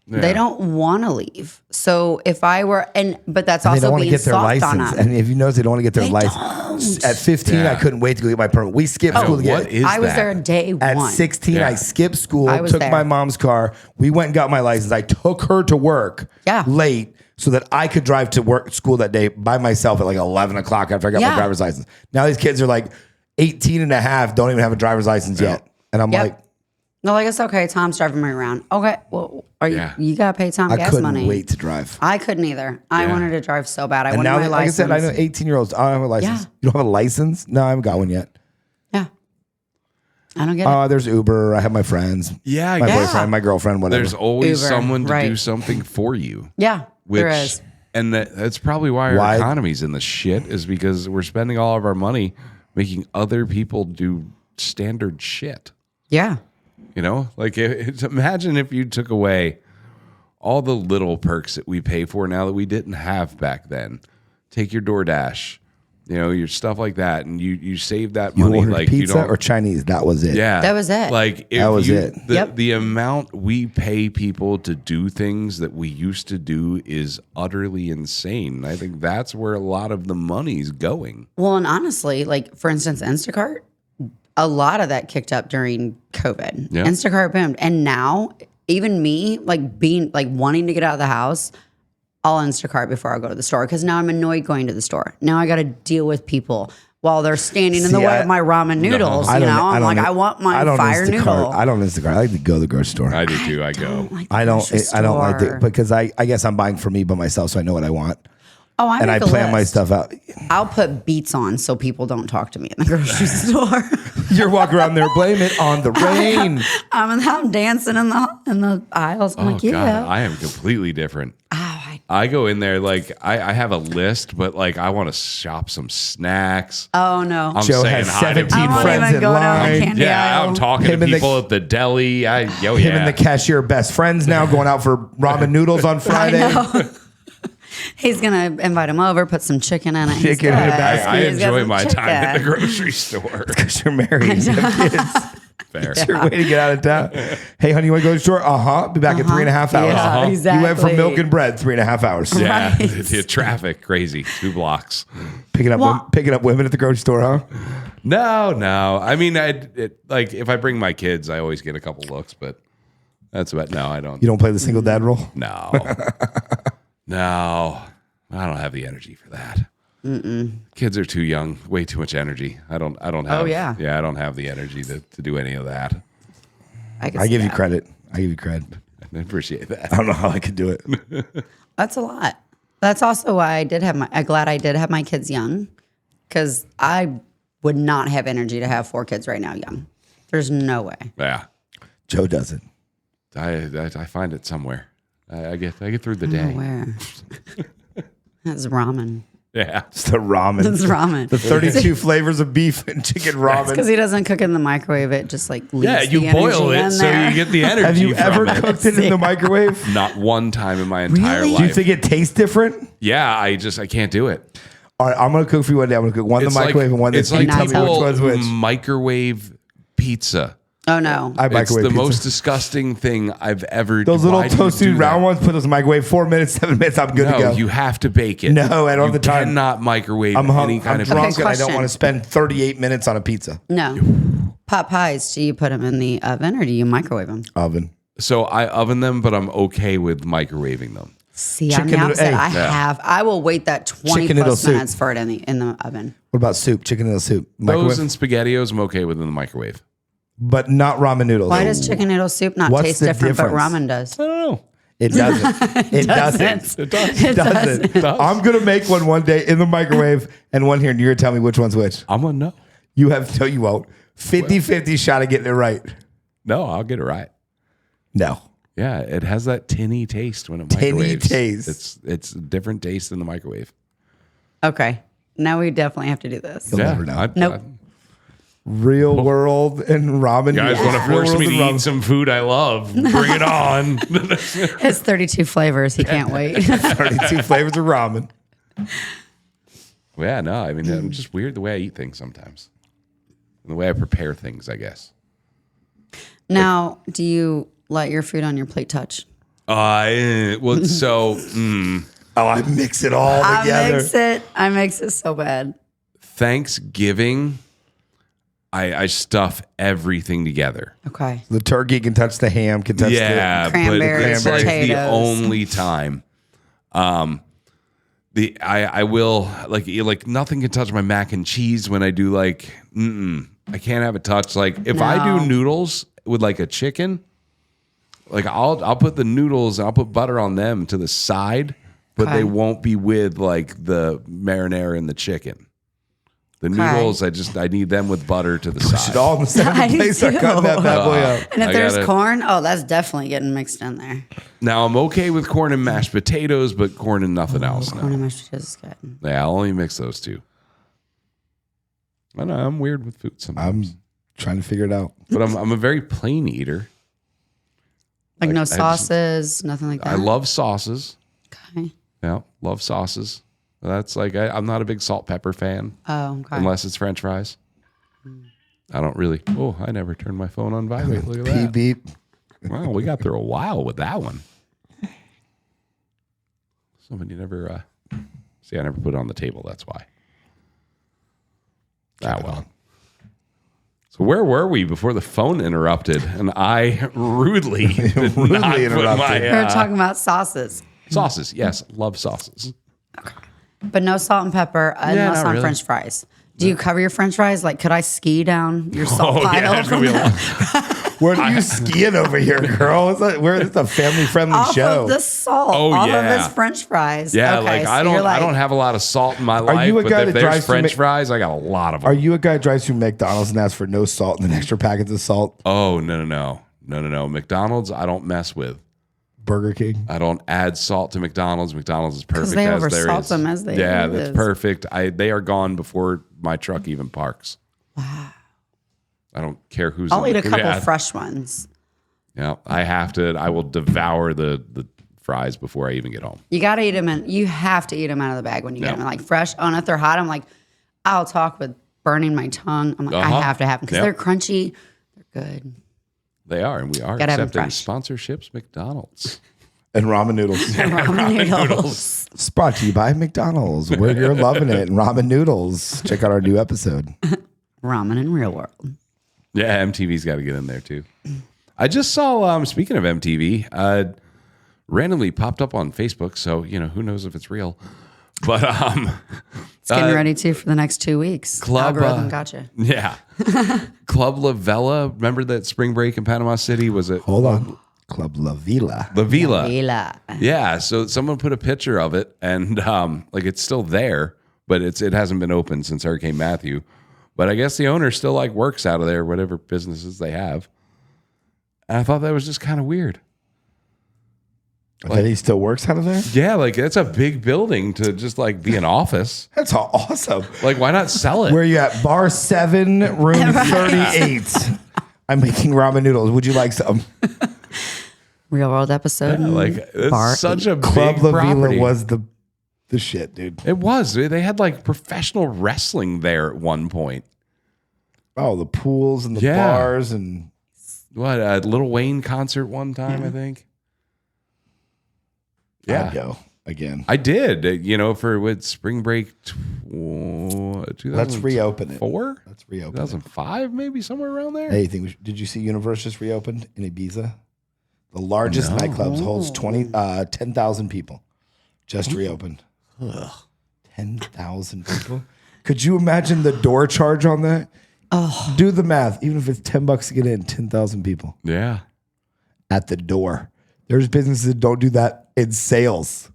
Yeah. They don't want to leave. So if I were, but that's also being get their soft on license. them. And if you notice, they don't want to get their license. At 15, I couldn't wait to go get my permit. We skipped school together. I was there day one. At 16, I skipped school, took there. my mom's car. We went and got my license. I took her to work late so that I could drive to school that day by myself at like 11 o'clock after I got my driver's license. Now these kids are like 18 and a half, don't even have a driver's license yet. And I'm like, no, like, it's okay. Tom's driving me around. Okay, well, you got to pay Tom gas money. I couldn't wait to drive. I couldn't either. I wanted to drive so bad. I wanted now, my license. Like I said, I know 18-year-olds. I don't have a license. Yeah. You don't have a license? No, I haven't got one yet. Yeah. I don't get it. There's Uber. I have my friends. Yeah. My boyfriend, my girlfriend, whatever. There's always Uber, someone to do something for you. Yeah, there is. And that's probably why our economy's in the shit, is because we're spending all of our money making other people do standard shit. Yeah. Like, imagine if you took away all the little perks that we pay for now that we didn't have back then. Take your DoorDash, your stuff like that, and you save that money. Like, pizza or Chinese, that was it. Yeah, that was it. Like, that was it. The amount we pay people to do things that we used to do is utterly insane. I think that's where a lot of the money's going. Well, and honestly, like, for instance, Instacart, a lot of that kicked up during COVID. Yeah. Instacart boomed. And now, even me, like, wanting to get out of the house, I'll Instacart before I go to the store, because now I'm annoyed going to the store. Now I got to deal with people while they're standing in the way of my ramen noodles. I'm like, I want my fire noodle. I don't Instacart. I like to go to the grocery store. I do too. I go. I don't like to, because I guess I'm buying for me by myself, so I know what I want. Oh, I plan my stuff out. I'll put beats on so people don't talk to me in the grocery store. You're walking around there, blame it on the rain. I'm dancing in the aisles. I'm like, God, I am completely different. I go in there, like, I have a list, but, like, I want to shop some snacks. Oh, no. I'm Joe saying has 17 friends in line. I'm talking to people at the deli. Him and the cashier best friends now, going out for ramen noodles on Friday. I know. He's going to invite him over, put some chicken in it. Chicken in a basket. I enjoy my time at the grocery store. Because you're married and have kids. Fair. It's your way to get out of town. Hey, honey, you want to go to the store? Be back in 3.5 hours. Yeah, exactly. You went from milk and bread 3.5 hours. Yeah, the traffic, crazy, 2 blocks. Picking up women at the grocery store, huh? No. I mean, like, if I bring my kids, I always get a couple looks, but that's about. No, I don't. You don't play the single dad role? No. No, I don't have the energy for that. Kids are too young, way too much energy. I don't have. Oh, yeah. Yeah, I don't have the energy to do any of that. I give you credit. I I appreciate that. I don't know how I could do it. That's a lot. That's also why I'm glad I did have my kids young, because I would not have energy to have 4 kids right now young. There's no way. Yeah. Joe doesn't. I find it somewhere. I get through the day. Where? That's ramen. Yeah. It's the ramen. It's ramen. The 32 flavors of beef and chicken ramen. Because he doesn't cook in the microwave. It just like leaves you the boil energy it in so there. you get the energy. Have you ever from cooked it in the microwave? Not one time in my entire life. Do you think it tastes different? Yeah, I can't do it. All right, I'm going to cook for you one day. I'm going to cook one in the microwave and one that's like tell me which one's which. Microwave pizza. Oh, no. It's the most disgusting thing I've ever done. Those little toasted round ones, put those in the microwave, 4 minutes, 7 minutes, I'm good to go. You have to bake it. No, I don't have the time. You cannot microwave any kind of drunk pizza. and I don't want to spend 38 minutes on a pizza. No. Pot pies, do you put them in the oven or do you microwave them? Oven. So I oven them, but I'm okay with microwaving them. See, I'm the opposite. I will wait that 20 plus minutes for it in the oven. What about soup? Chicken noodle soup? Those and SpaghettiOs, I'm okay with in the microwave. but not ramen noodles. Why does chicken noodle soup not What's taste the different, difference? but ramen does? I don't know. It doesn't. It doesn't. It does. It doesn't. I'm gonna make one day in the microwave and one here, and you're gonna tell me which one's which. I'm gonna know. You have no, you won't. 50-50 shot of getting it right. No, I'll get it right. No. Yeah, it has that tinny taste when it Tinny microwaves. taste. It's a different taste in the microwave. Okay. Now we definitely have to do this. You'll never know. Nope. Real world and ramen. You guys want to Real force world me and to ramen. eat some food I love? Bring it on. It's 32 flavors. He can't wait. 32 flavors of ramen. Yeah, no, I mean, I'm just weird the way I eat things sometimes. And the way I prepare things, I guess. Now, do you let your food on your plate touch? Well, so Oh, I mix it all together. I mix it so bad. Thanksgiving, I stuff evering together. Okay. The turkey can touch the ham, can touch Yeah, but Cranberries, it's like the potatoes. only time. I will like nothing can touch my mac and cheese when I do like I can't have it touch. Like if I No. do noodles with like a chicken, like I'll put the noodles and I'll put butter on them to the side, but Okay. they won't be with like the marinara and the chicken. The noodles, I need them with butter to the Push side. it all in the same I do place. I cut too. that bad boy up. And if I there's gotta- corn, that's definitely getting mixed in there. Now I'm okay with corn and mashed potatoes, but corn and nothing else. Corn No. and mashed potatoes is good. Yeah, I'll only mix those two. I know I'm weird with food sometimes, I'm trying to figure it out. but I'm a very plain eater. Like no I just- sauces, nothing like that. I love sauces. Okay. Yeah, love sauces. That's like I'm not a big salt pepper fan Oh, okay. unless it's French fries. I don't really. Oh, I never turned my phone on vibrate. Look at that. Beep. Wow, we got through a while with that one. Somebody never. See, I never put it on the table. That's why. Ah, well. So where were we before the phone interrupted and I rudely did Rudely not put interrupted. my We were talking about sauces, sauces? Yes, love sauces. but no salt and pepper unless not on really. French fries. Do you cover your French fries? Like, could I ski down your salt pile? it's gonna be a lot. Where are you skiing over here, girl? It's a family-friendly Off show. of the salt, Oh, off yeah. of his French fries. Yeah, Okay, like so I you're don't I don't have a lot of salt in my life, you a but guy if that there's drives through French fries, I got a lot of them. Are you a guy that drives through McDonald's and asks for no salt and then extra packets of salt? Oh, no. McDonald's, I don't mess with. Burger King? I don't add salt to McDonald's. McDonald's is perfect they as there oversalt is. them as they Yeah, is. that's perfect. They are gone before my truck even parks. Wow. I don't care who's. I'll in eat a the- couple yeah, fresh ones. Yeah, I have to. I will devour the fries before I even get home. You got to eat them, and you have to eat them out of the bag when you get Yeah. them. Like fresh. Oh, and if they're hot, I'm like, I'll talk with burning my tongue. I'm like, I Uh-huh. have to have them because Yep. they're crunchy. They're good. They are, and we are Gotta have 'em accepting fresh. sponsorships. McDonald's. And ramen noodles. Ramen noodles. It's brought to you by McDonald's, where you're loving it. And ramen noodles. Check out our new episode. Ramen in real world. Yeah, MTV's got to get in there too. I just saw. Speaking of MTV, randomly popped up on Facebook, so who knows if it's real. But It's getting ready to for the next 2 weeks. Club, Algorithm gotcha. yeah, Club La Vela. Remember that spring break in Panama City? Was it Hold on. Club La Vila. La Vila? Vila. Yeah. So someone put a picture of it, and like it's still there, but it hasn't been open since Hurricane Matthew. But I guess the owner still like works out of there, whatever businesses they have. And I thought that was just kind of weird. That he still works out of there? Yeah, like that's a big building to just like be an office. That's awesome. Like, why not sell it? Where you at? Bar 7, room 38. I'm making ramen noodles. Would you like some? Real world episode. Like it's Bar such a Club big La property. Vila was the shit, dude. It was. They had like professional wrestling there at one point. Oh, the pools and the Yeah. bars and What a Little Wayne concert one time, I think. I'd go again. I did. For with spring break, 2004. Let's reopen it. Let's reopen it. 2005, maybe somewhere around there. Hey, did you see Universe just reopened in Ibiza? The largest nightclubs holds 10,000 people. Just reopened. 10,000 people. Could you imagine the door charge on that? Do the math. Even if it's $10 to get in, 10,000 people Yeah. at the door. There's businesses that don't do that in sales.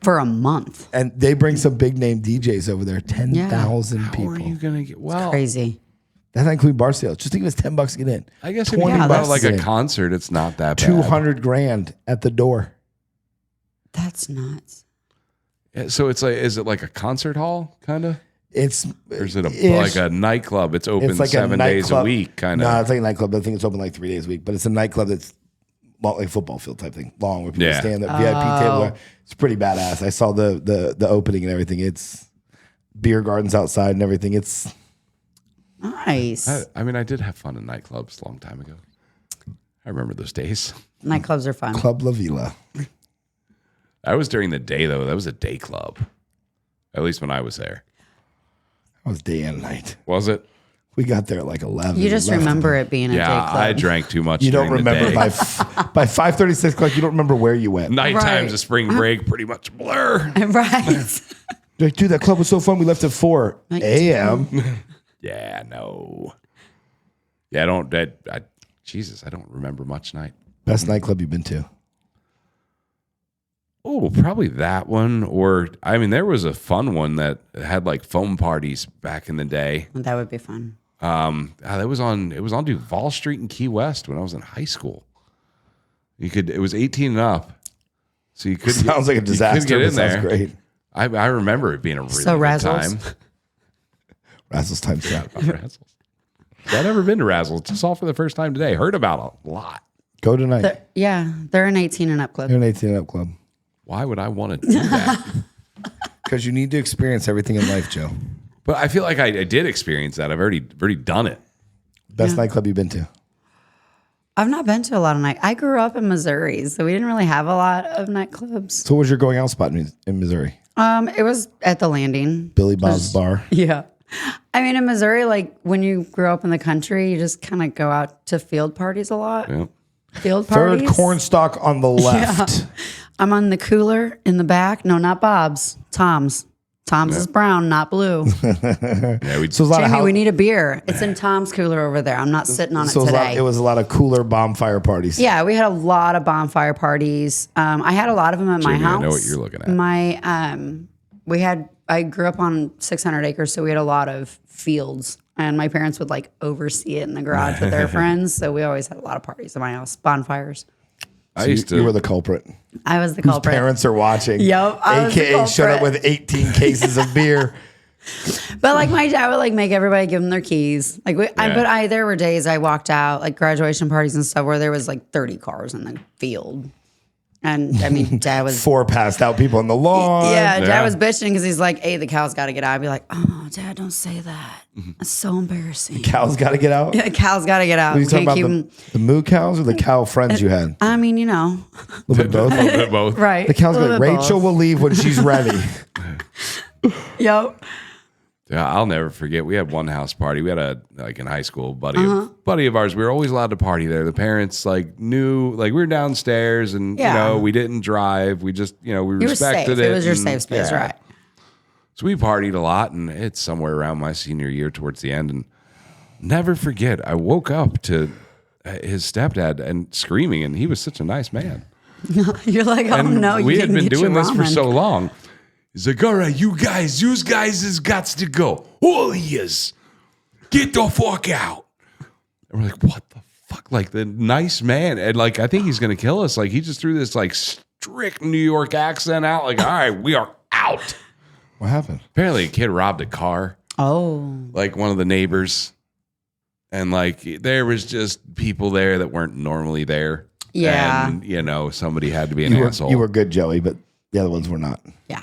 For a month. And they bring some big name DJs over there. 10,000 people. How are you gonna get? Well, Crazy. That's not including bar sales. Just think if it's $10 to get in. I guess if you 20 think about bucks like a in. concert, it's not that bad. 200 grand at the door. That's nuts. Yeah, so it's like, is it like a concert hall kind of? It's Or is it ish. like a nightclub? It's open It's like 7 days a nightclub. week, kind of. No, it's like a nightclub. I think it's open like 3 days a week, but it's a nightclub that's like football field type thing, long where people Yeah. stand at VIP table. It's pretty badass. I saw the opening and everything. It's beer gardens outside and everything. It's Nice. I mean, I did have fun in nightclubs a long time ago. I remember those days. Nightclubs are fun. Club La Vila. That was during the day, though. That was a day club, at least when I was there. That was day and night. Was it? We got there at like 11. You just left. remember it being a day Yeah, club. I drank too much. You don't during the remember day. by 5:30, 6 o'clock. You don't remember where you went. Night Right. times of spring break, pretty much a blur. Right. Like, dude, that club was so fun. We left at 4 a.m. Yeah, no. Yeah, I don't. Jesus, I don't remember much night. Best nightclub you've been to? Oh, probably that one. Or I mean, there was a fun one that had like foam parties back in the day. That would be fun. That was on. It was on Duval Street in Key West when I was in high school. It was 18 and up, so you could. Sounds like a disaster. Get But in there. sounds great. I remember it being a really So good Razzles? time. Razzles time trap. Razzles. I've never been to Razzles. Just saw for the first time today. Heard about a lot. Go tonight. They're an 18 and up club. You're an 18 and up club. Why would I want to do that? Because you need to experience everything in life, Joe. But I feel like I did experience that. I've already done it. Best nightclub you've been to? I've not been to a lot of night. I grew up in Missouri, so we didn't really have a lot of nightclubs. So what was your going out spot in Missouri? It was at the Landing. Billy Bob's Bar. Yeah. I mean, in Missouri, like when you grow up in the country, you just kind of go out to field parties a lot. Yeah. Field Third parties. cornstalk on the left. I'm on the cooler in the back. No, not Bob's. Tom's. Tom's is brown, not blue. Yeah, we So it was a lot of Jamie, we need a beer. It's in Tom's cooler over there. I'm not sitting on it so today. it was a lot of cooler bonfire parties. Yeah, we had a lot of bonfire parties. I had a lot of them at my Jamie, I house. know what you're looking at. I grew up on 600 acres, so we had a lot of fields, and my parents would like oversee it in the garage with their friends. So we always had a lot of parties at my house, bonfires. I So used to. you were the culprit. I was the Whose culprit. parents are watching. Yep, I was the AKA showed up culprit. with 18 cases of beer. But like my dad would like make everybody give them their keys. Like there were days I walked out like graduation parties and stuff where there was like 30 cars in the field. And I mean, dad was 4 passed out people on the lawn. dad Yeah. was bitching because he's like, "Hey, the cow's got to get out." I'd be like, "Oh, dad, don't say that. That's so embarrassing." Cows got to get out. The cow's got to get out. Are you We talking can't about keep 'em- the moo cows or the cow friends you had? I mean, you know, A little bit of both. a little bit both. right? The cows A go, little bit Rachel both. will leave when she's ready. Yep. Yeah, I'll never forget. We had one house party. We had in high school, buddy of ours. We were always allowed to party there. The parents knew, we were downstairs, and Yeah. we didn't drive. We just we You were respected safe. it. It was your and- safe space, yeah. right? So we partied a lot, and it's somewhere around my senior year, towards the end, and never forget. I woke up to his stepdad and screaming, and he was such a nice man. You're like, oh And no, you we had didn't been get doing your this for ramen. so long. He's like, all right, you guys has got to go. All he is, get the fuck out. And we're like, what the fuck? Like the nice man. And I think he's going to kill us. He just threw this strict New York accent out. All right, we are out. What happened? Apparently a kid robbed a car, Oh, one of the neighbors. And there was just people there that weren't normally there. Yeah. And, somebody had to be an asshole. You were good, Joey, but the other ones were not. yeah.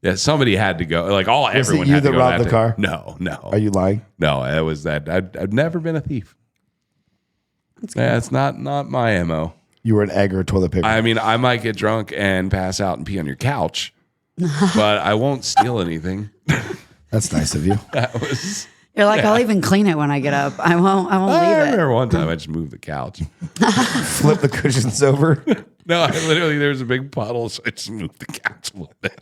Yeah, somebody had to go. Everyone you had to that go robbed that the day. car? No. Are you lying? No, it was that. I've never been a thief. That's not my MO. You were an egg or a toilet paper. I mean, I might get drunk and pass out and pee on your couch, but I won't steal anything. That's nice of you. That was. You're like, I'll even clean it when I get up. I won't I leave it. remember one time I just moved the couch. Flip the cushions over. No, there was a big puddle, so I just moved the couch a little bit.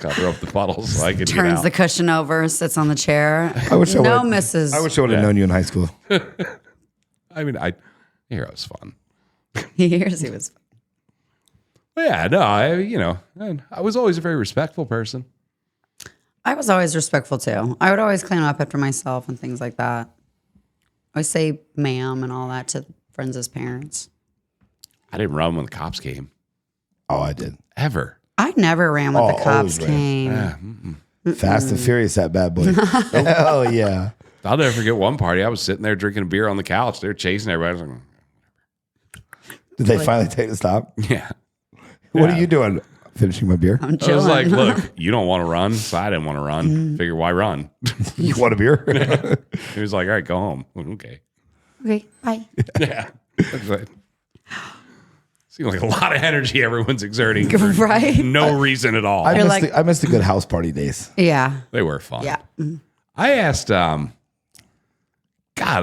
cover up the puddles so I could get Turns out. the cushion over, sits on the chair. I wish I no would- misses. I wish I would have known you in high school. I mean, I hear it was fun. He hears he was. But yeah, no, I was always a very respectful person. I was always respectful too. I would always clean up after myself and things like that. I would say ma'am and all that to friends' parents. I didn't run when the cops came. Oh, I did. Ever. I never ran when Oh, the cops always ran. came. Yeah. Fast and Furious, that bad boy. Hell yeah. I'll never forget one party. I was sitting there drinking a beer on the couch. They were chasing everybody. I was Did they finally take the stop? like, yeah. What are you doing? Finishing my beer. I'm I was chilling. like, look, you don't want to run, so I didn't want to run. Figure, why run? You want a beer? He was like, all right, go home. Okay. okay, bye. Yeah. That's like, seems like a lot of energy everyone's exerting for Right? no reason at all. I missed the good house party days. Yeah. They were fun. Yeah. I asked, God,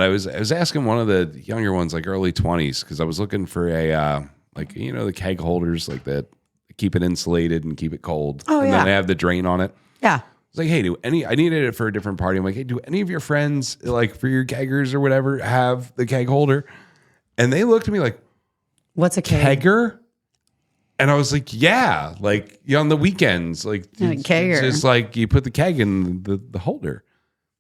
I was asking one of the younger ones, like early 20s, because I was looking for a, the keg holders like that, keep it insulated and keep it cold. Oh, and yeah. then they have the drain on it. Yeah. It's like, hey, I needed it for a different party. I'm like, hey, do any of your friends, like for your keggers or whatever, have the keg holder? And they looked at me like, What's a keg? kegger? And I was like, yeah, like on the weekends, like it's kegger. just like you put the keg in the holder.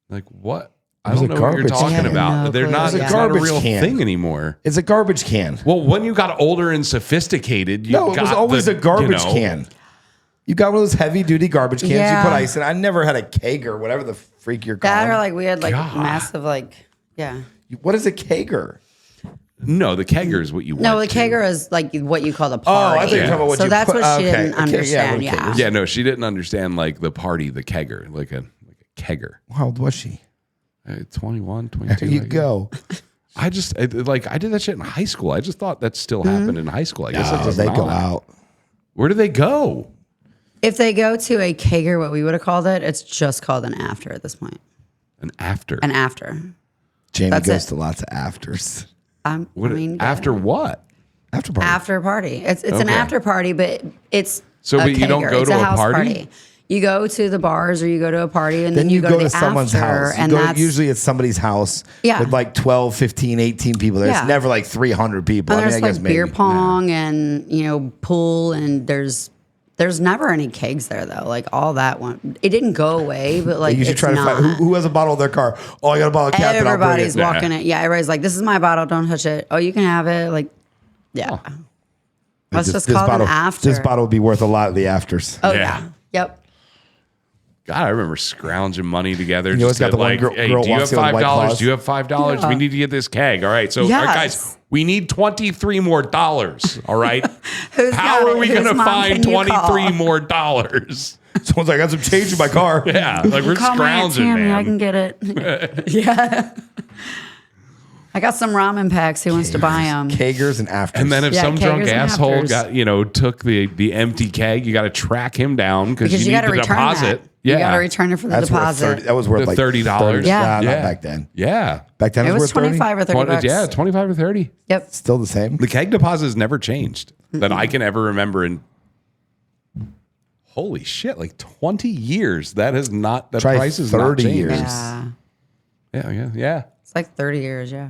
Like what? I was don't a know what you're garbage talking can. about. No They're clue. not. It was a It's not a garbage real can. thing anymore. It's a garbage can. Well, when you got older and sophisticated, you No, it was got always the, a garbage you know, can. You got one of those heavy duty garbage cans. Yeah. You put ice in. I never had a keg or whatever the freak you're calling. That or like we had like God. massive like yeah. What is a kegger? No, the kegger is what you No, the went to. kegger is like what you call the Oh, party. I thought you were talking about what so you that's put. what she okay. didn't Okay, understand. yeah, Yeah. okay. Yeah, no, she didn't understand like the party, the kegger, like a kegger. How old was she? 21, 22. There you like- go. I did that shit in high school. I just thought that still happened in high school. I guess it Oh, does they not. go out. Where do they go? If they go to a kegger, what we would have called it, it's just called an after at this point. An after. An after. Jamie That's goes it. to lots of afters. What, I mean, after what? After party. after party. It's an Okay. after party, but it's So, a but you don't kegger. go It's to a house party? You go to the bars or you go to a party and then you go to the someone's after, house. You and go, that's usually it's somebody's house Yeah. with like 12, 15, 18 people. There's Yeah. never like 300 people. and I mean, there's I guess like beer maybe. pong and pool and there's never any kegs there though. Like all that one, it didn't go away, but like You should it's try to not. find who has a bottle in their car. Oh, I got a bottle of Captain. I'll bring Everybody's it. walking it. Yeah, everybody's like, "This is my bottle. Don't touch it." Oh, you can have it. Like, yeah. Let's just call bottle, them after. This bottle would be worth a lot of the afters. Oh Yeah. yeah. Yep. God, I remember scrounging money together. You always Just got to the one like, girl- hey, girl do you have walks in with White $5? Claws. Do you have $5? Yeah. We need to get this keg. All right. So, all right, Yes. guys, we need $23 more. All right. Who's How got are it? we Whose going to mom find can you call? $23 more dollars? Someone's like, I got some change in my car. Yeah. Like we're Call my Aunt scrounging, Tammy. man. I can get it. Yeah. I got some ramen packs. Who wants to buy them? Kegers and afters. And then if Yeah, some keggers drunk and asshole afters. took the empty keg, you got to track him down because Because you you need got to the return deposit. that. Yeah. You got to return it for the that's worth deposit. 30. That was worth The like $30. Yeah. Nah, Yeah. not back then. Yeah. Back then It it was worth 30. 25 or 30 bucks. Yeah, 25 or 30. Yep. Still the same. The keg deposit has never changed that I can ever remember in holy shit, like 20 years. That has not the Try price has 30 not changed. years. Yeah. Yeah. It's like 30 years. Yeah.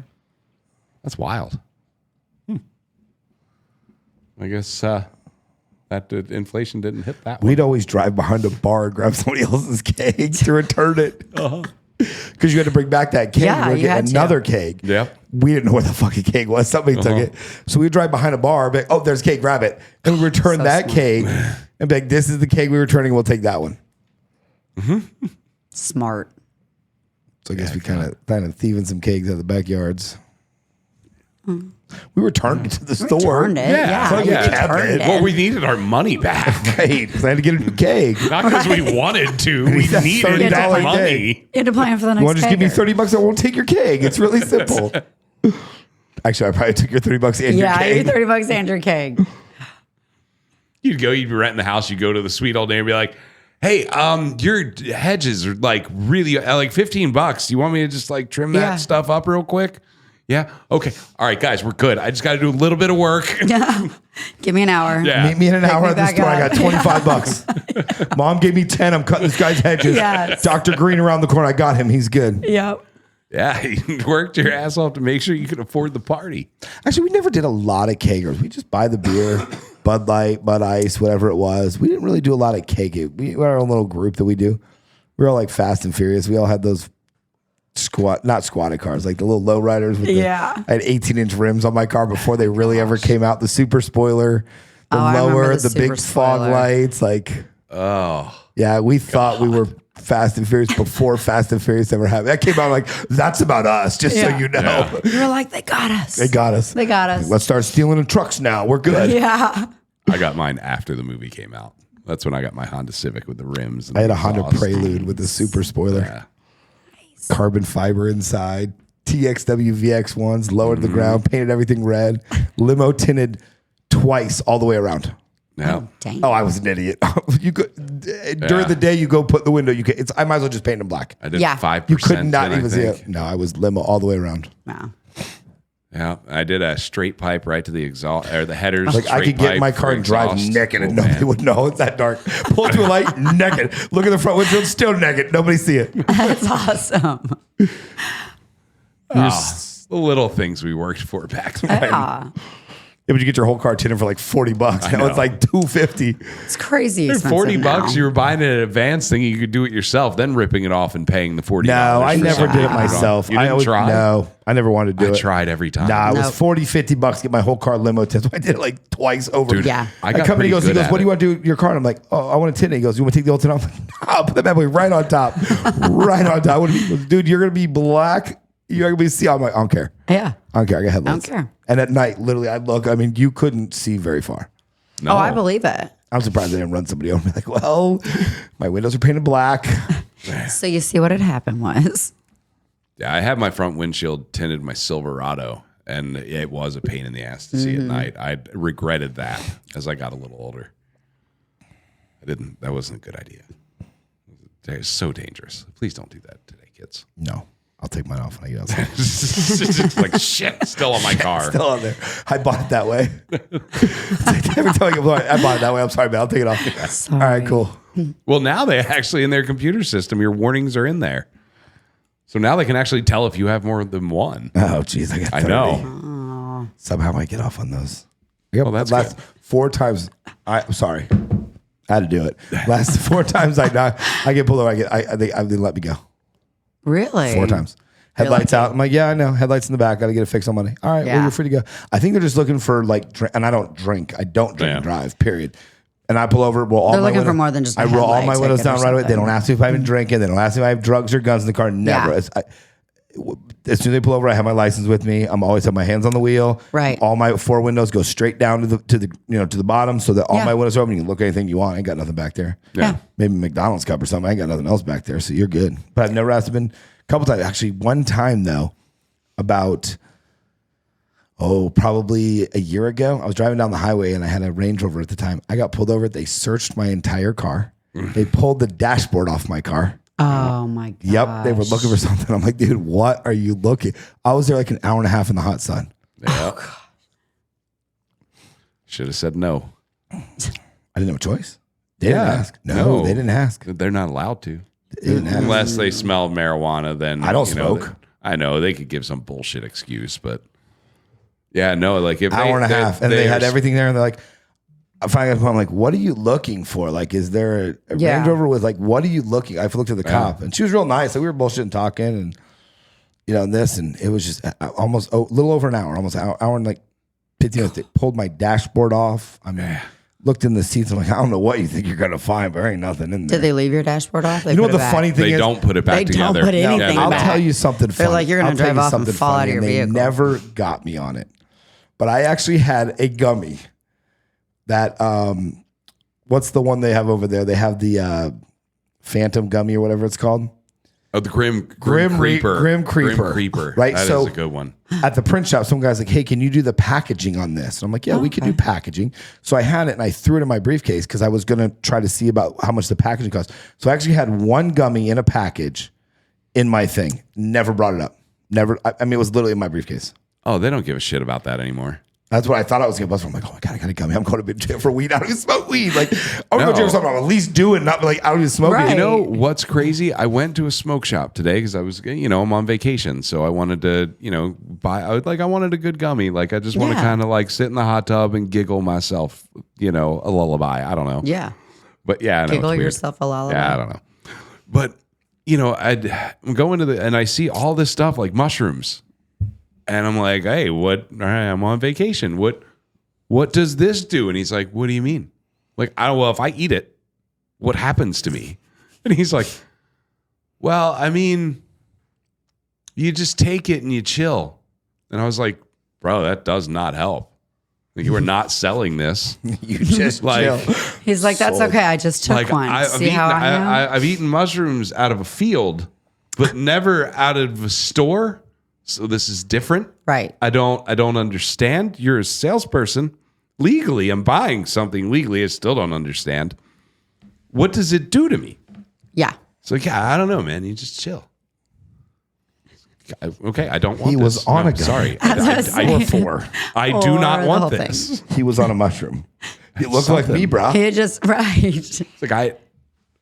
That's wild. I guess that inflation didn't hit that one. We'd always drive behind a bar and grab somebody else's keg to return it. Because you had to bring back that keg. Yeah, we were you getting had to. another keg. Yep. We didn't know where the fucking keg was. Somebody took it. So we'd drive behind a bar, but oh, there's cake, grab it. And we return So that smart. keg and be like, this is the keg we're returning. We'll take that one. Smart. So I guess we kind of thieving some kegs out of the backyards. We returned it to the store. Returned it. Yeah. Yeah. So, you yeah. returned it. Well, we needed our money back. Right. 'Cause I had to get a new keg. Not because we wanted to. We that needed $30 the money. keg. You had to plan for the next You want to just give me kegger. $30? I won't take your keg. It's really simple. Actually, I probably took your $30 and Yeah, your you keg. $30 and your keg. You'd be renting the house. You go to the sweet old neighbor and be like, hey, your hedges are like really like $15. You want me to just like trim that Yeah. stuff up real quick? Yeah. Okay. All right, guys, we're good. I just got to do a little bit of work. Give me an hour. Yeah. Meet me in an hour me at the back store. I up. got $25. Mom gave me 10. I'm cutting this guy's hedges. Yes. Dr. Green around the corner. I got him. He's good. Yep. Yeah. You worked your ass off to make sure you could afford the party. Actually, we never did a lot of kegers. We just buy the beer, Bud Light, Bud Ice, whatever it was. We didn't really do a lot of keg. We had our own little group that we do. We were all like Fast and Furious. We all had those not squatted cars, like the little lowriders. I had 18-inch rims on my car before they really ever came out. The super spoiler, the I remember lower, the the big super fog spoiler. lights. Yeah, we thought we were Fast and Furious before Fast and Furious ever happened. That came out like, that's about us, just so you know. Yeah. You were like, they got us. They got us. They got us. Let's start stealing the trucks now. We're good. Yeah. I got mine after the movie came out. That's when I got my Honda Civic with the rims. And I had a the Honda exhaust. Prelude with the super spoiler. Yeah. Carbon fiber inside, TXW VX1s, lowered to the ground, painted everything red, limo tinted twice all the way around. Yeah. Dang. Oh, I was an idiot. You could during the day you go put in the window. I might as well just paint them black. I did Yeah. 5%. You could not then, even I see think. it. No, I was limo all the way around. Wow. Yeah. I did a straight pipe right to the exhaust or the headers. Like I straight could get in pipe my for car and drive exhaust. naked and Oh, nobody man. would know it's that dark. Pull to a light naked. Look at the front windshield, still naked. Nobody see it. That's awesome. The little things we worked for back then. Yeah. Yeah, but you get your whole car tinted for like $40. Now it's know. like $250. It's crazy For expensive $40, now. you were buying an advanced thing. You could do it yourself, then ripping it off and paying the $40. No, I for never something did it to put on. myself. You I didn't always, try? No, I never wanted to do I it. tried every time. Nah, it was Nope. $40-$50 to get my whole car limo tinted. I did it like twice over. Dude, Yeah. I A got company pretty goes, he good goes, at what do you it. want to do with your car? And I'm like, oh, I want to tint it. He goes, you want to take the old tint off? I'm like, no, I'll put that bad boy right on top. Right on top. He goes, dude, you're going to be black. You're going to be see. I'm like, I don't care. Yeah. I don't care. I got headlights. I don't care. And at night, literally, I'd look. I mean, you couldn't see very far. No. Oh, I believe it. I'm surprised they didn't run somebody over. Like, well, my windows are painted black. So you see what had happened was. Yeah, I had my front windshield tinted my Silverado, and it was a pain in the ass to see at night. I regretted that as I got a little older. That wasn't a good idea. It's so dangerous. Please don't do that today, kids. No, I'll take mine off when I get outside. It's like shit, still on my car. Still on there. I bought it that way. It's like every time I bought it that way. I'm sorry, man. I'll take it off. Sorry. All right, cool. Well, now they actually in their computer system, your warnings are in there. So now they can actually tell if you have more than one. Oh, geez. I got 30. I know. Somehow I get off on those. I got that's last good. 4 times. I'm sorry. I had to do it. Last 4 times I get pulled over. They let me go. Really? 4 times. Headlights out. I'm like, yeah, I know. Headlights in the back. Got to get it fixed on Monday. All right, well, Yeah. you're free to go. I think they're just looking for like, and I don't drink. I don't drink and drive, period. And I pull over. Roll all They're my looking for windows- more than just a I roll all headlight my windows ticket or down right away. They something. don't ask me if I've been drinking. They don't ask me if I have drugs or guns in the car. Never. Yeah. As soon as they pull over, I have my license with me. I'm always have my hands on the wheel. Right. All my 4 windows go straight down to the bottom, so that all Yeah. my windows are open. You can look at anything you want. I ain't got nothing back there. Yeah. Maybe McDonald's cup or something. I ain't got nothing else back there, so you're good. But I've never asked. I've been a couple times. Actually, one time though, about probably a year ago, I was driving down the highway and I had a Range Rover at the time. I got pulled over. They searched my entire car. They pulled the dashboard off my car. Oh my god. Yep, they were looking for something. I'm like, dude, what are you looking? I was there like an hour and a half in the hot sun. Yeah. Should have said no. I didn't have a choice. They didn't ask. No, they didn't ask. They're not allowed to. They didn't ask. Unless they smell marijuana, then I don't you know, smoke. I know they could give some bullshit excuse, but yeah, no, like if Hour and a half, and they had everything there, and they're like, I finally got to the point, I'm like, what are you looking for? Like, is there a Yeah. Range Rover with like, what are you looking? I looked at the cop, and she was real nice. Like, we were bullshitting, talking, and this, and it was just almost a little over an hour, almost an hour and like 15 minutes. They pulled my dashboard off. I mean, looked in the seats. I'm like, I don't know what you think you're gonna find, but there ain't nothing in there. Did they leave your dashboard off? They You know put what it the back. funny thing They is? don't put it back They don't together. put anything I'll back. tell you something funny. They're like, you're gonna I'll tell drive you off and something fall out funny, of your and vehicle. They never got me on it. But I actually had a gummy that what's the one they have over there? They have the Phantom gummy or whatever it's called. Oh, the Grim Creeper. Right, That so- is a good one. At the print shop, some guy's like, hey, can you do the packaging on this? And I'm like, yeah, we could do packaging. So I had it and I threw it in my briefcase because I was going to try to see about how much the packaging cost. So I actually had one gummy in a package in my thing. Never brought it up. Never. I mean, it was literally in my briefcase. Oh, they don't give a shit about that anymore. That's what I thought I was going to bust. I'm like, oh my God, I got to come. I'm going to jail for weed. I don't even smoke weed. Like, I'm going to jail for something. I'm at least doing, not like, I don't even smoke Right. it. You know what's crazy? I went to a smoke shop today because I was, I'm on vacation. So I wanted to, I wanted a good gummy. Like, I just want to kind of like sit in the hot tub and giggle myself, a lullaby. I don't know. Yeah. But yeah, I know, Giggle it's weird. yourself a lullaby. Yeah, I don't know. But, I'm going and I see all this stuff like mushrooms. And I'm like, hey, what? All right, I'm on vacation. What does this do? And he's like, what do you mean? Like, if I eat it, what happens to me? And he's like, well, I mean, you just take it and you chill. And I was like, bro, that does not help. Like, you are not selling this. You just chill. He's like, that's okay. I just took one. I've eaten mushrooms out of a field, but never out of a store. So this is different. Right. I don't understand. You're a salesperson. Legally, I'm buying something legally. I still don't understand. What does it do to me? Yeah. So I don't know, man. You just chill. Okay, I don't want He this. was on a gun. Sorry. Or 4. I do not Or the want whole this. He was on a mushroom. He looked like me, bro. He just, right. It's like I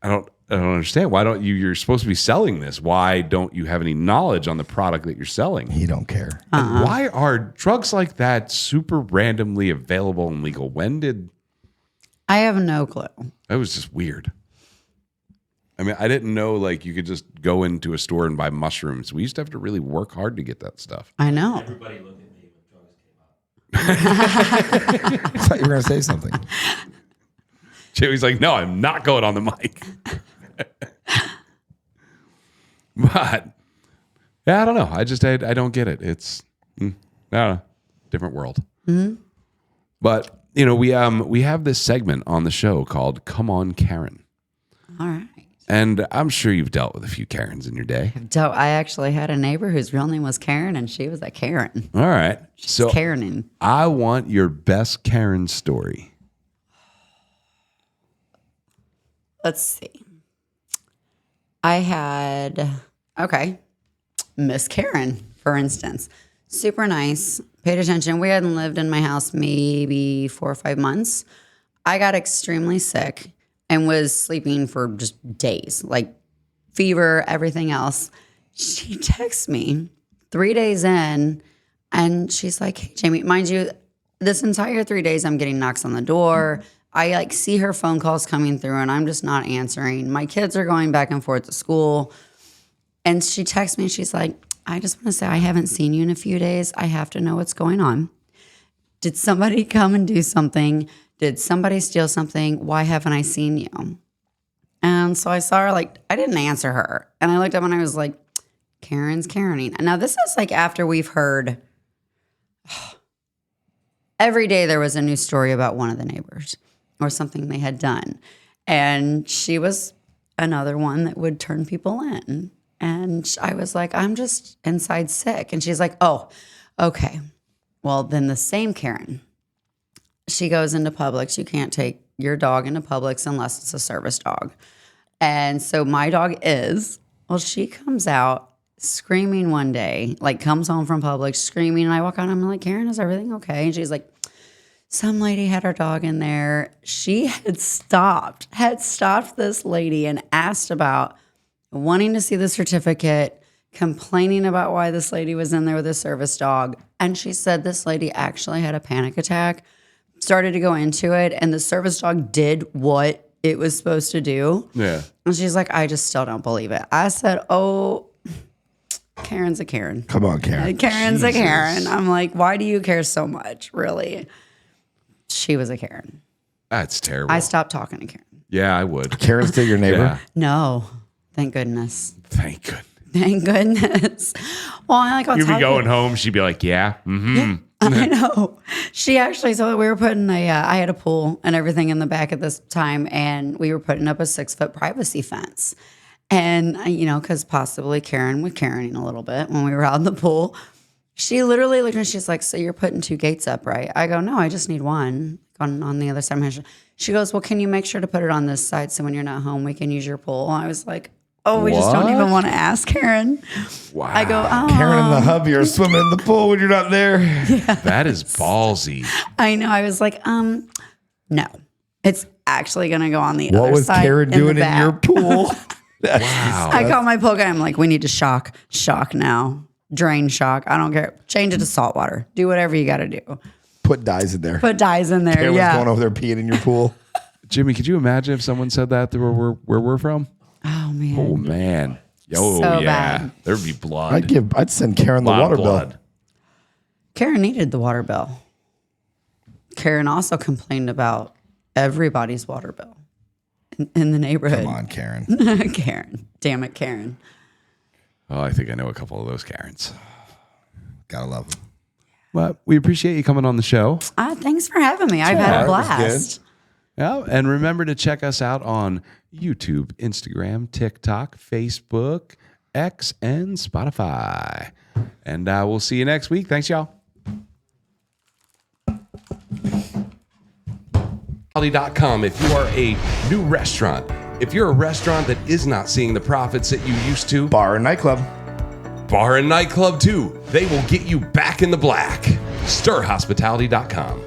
don't understand. Why don't you? You're supposed to be selling this. Why don't you have any knowledge on the product that you're selling? He don't care. And why are drugs like that super randomly available and legal? When did I have no clue. that was just weird. I mean, I didn't know like you could just go into a store and buy mushrooms. We used to have to really work hard to get that stuff. I know. Everybody looked at me when drugs came out. I thought you were going to say something. Joey's like, no, I'm not going on the mic. But yeah, I don't know. I don't get it. It's I don't know, different world. Mm-hmm. But we have this segment on the show called "Come On, Karen." All right. And I'm sure you've dealt with a few Karens in your day. I actually had a neighbor whose real name was Karen, and she was a Karen. All right. So Karening. I want your best Karen story. Let's see. I had, Miss Karen, for instance. Super nice. Paid attention. We hadn't lived in my house maybe 4 or 5 months. I got extremely sick and was sleeping for just days, like fever, everything else. She texts me 3 days in, and she's like, hey, Jamie, mind you, this entire 3 days I'm getting knocks on the door. I see her phone calls coming through, and I'm just not answering. My kids are going back and forth to school. And she texts me, she's like, I just want to say I haven't seen you in a few days. I have to know what's going on. Did somebody come and do something? Did somebody steal something? Why haven't I seen you? And so I saw her, I didn't answer her. And I looked up and I was like, Karen's Karening. And now this is after we've heard, every day there was a new story about one of the neighbors or something they had done. And she was another one that would turn people in. And I was like, I'm just inside sick. And she's like, oh, okay. Well, then the same Karen, she goes into Publix. You can't take your dog into Publix unless it's a service dog. And so my dog she comes out screaming one day, comes home from Publix screaming. And I walk out and I'm like, Karen, is everything okay? And she's like, some lady had her dog in there. She had stopped this lady and asked about wanting to see the certificate, complaining about why this lady was in there with a service dog. And she said this lady actually had a panic attack, started to go into it, and the service dog did what it was supposed to do. Yeah. And she's like, I just still don't believe it. I said, oh, Karen's a Karen. Come on, Karen. Karen's a Karen. I'm like, why do you care so much, really? She was a Karen. That's terrible. I stopped talking to Karen. Yeah, I would. Karen's still your neighbor? Yeah. No, thank goodness. Thank goodness. Thank goodness. Well, I'll You'd be going home. She'd be like, yeah. Mm-hmm. Yeah, I know. She actually, so we were putting I had a pool and everything in the back at this time, and we were putting up a 6-foot privacy fence. And, because possibly Karen was Karening a little bit when we were out in the pool. She literally looked at me, she's like, so you're putting 2 gates up, right? I go, no, I just need one on the other side. She goes, well, can you make sure to put it on this side so when you're not home, we can use your pool? And I was like, Oh, we just don't What? even want to ask Karen. Wow. I go, oh, Karen and the hubby are swimming in the pool when you're not there. That is ballsy. I know. I was like, no, it's actually going to go on the other What was side. Karen in the doing in back. your pool? Wow. I call my pool guy. I'm like, we need to shock now. Drain shock. I don't care. Change it to salt water. Do whatever you got to do. Put dyes in there. Put dyes in there. Karen was yeah. going over there peeing in your pool. Jimmy, could you imagine if someone said that where we're from? Oh man. Oh man. Yo, So yeah. bad. There'd be blood. I'd send Karen the Lot of water blood. bill. Karen needed the water bill. Karen also complained about everybody's water bill in the neighborhood. Come on, Karen. Karen. Damn it, Karen. Oh, I think I know a couple of those Karens. Gotta love them. Well, we appreciate you coming on the show. Thanks for having me. I've had that a was blast. Yeah, and remember to check us out on YouTube, Instagram, TikTok, Facebook, X, and Spotify. And we'll see you next week. Thanks, y'all. .com if you are a new restaurant. If you're a restaurant that is not seeing the profits that you used to, Bar and nightclub. bar and nightclub too. They will get you back in the black. StirHospitality.com.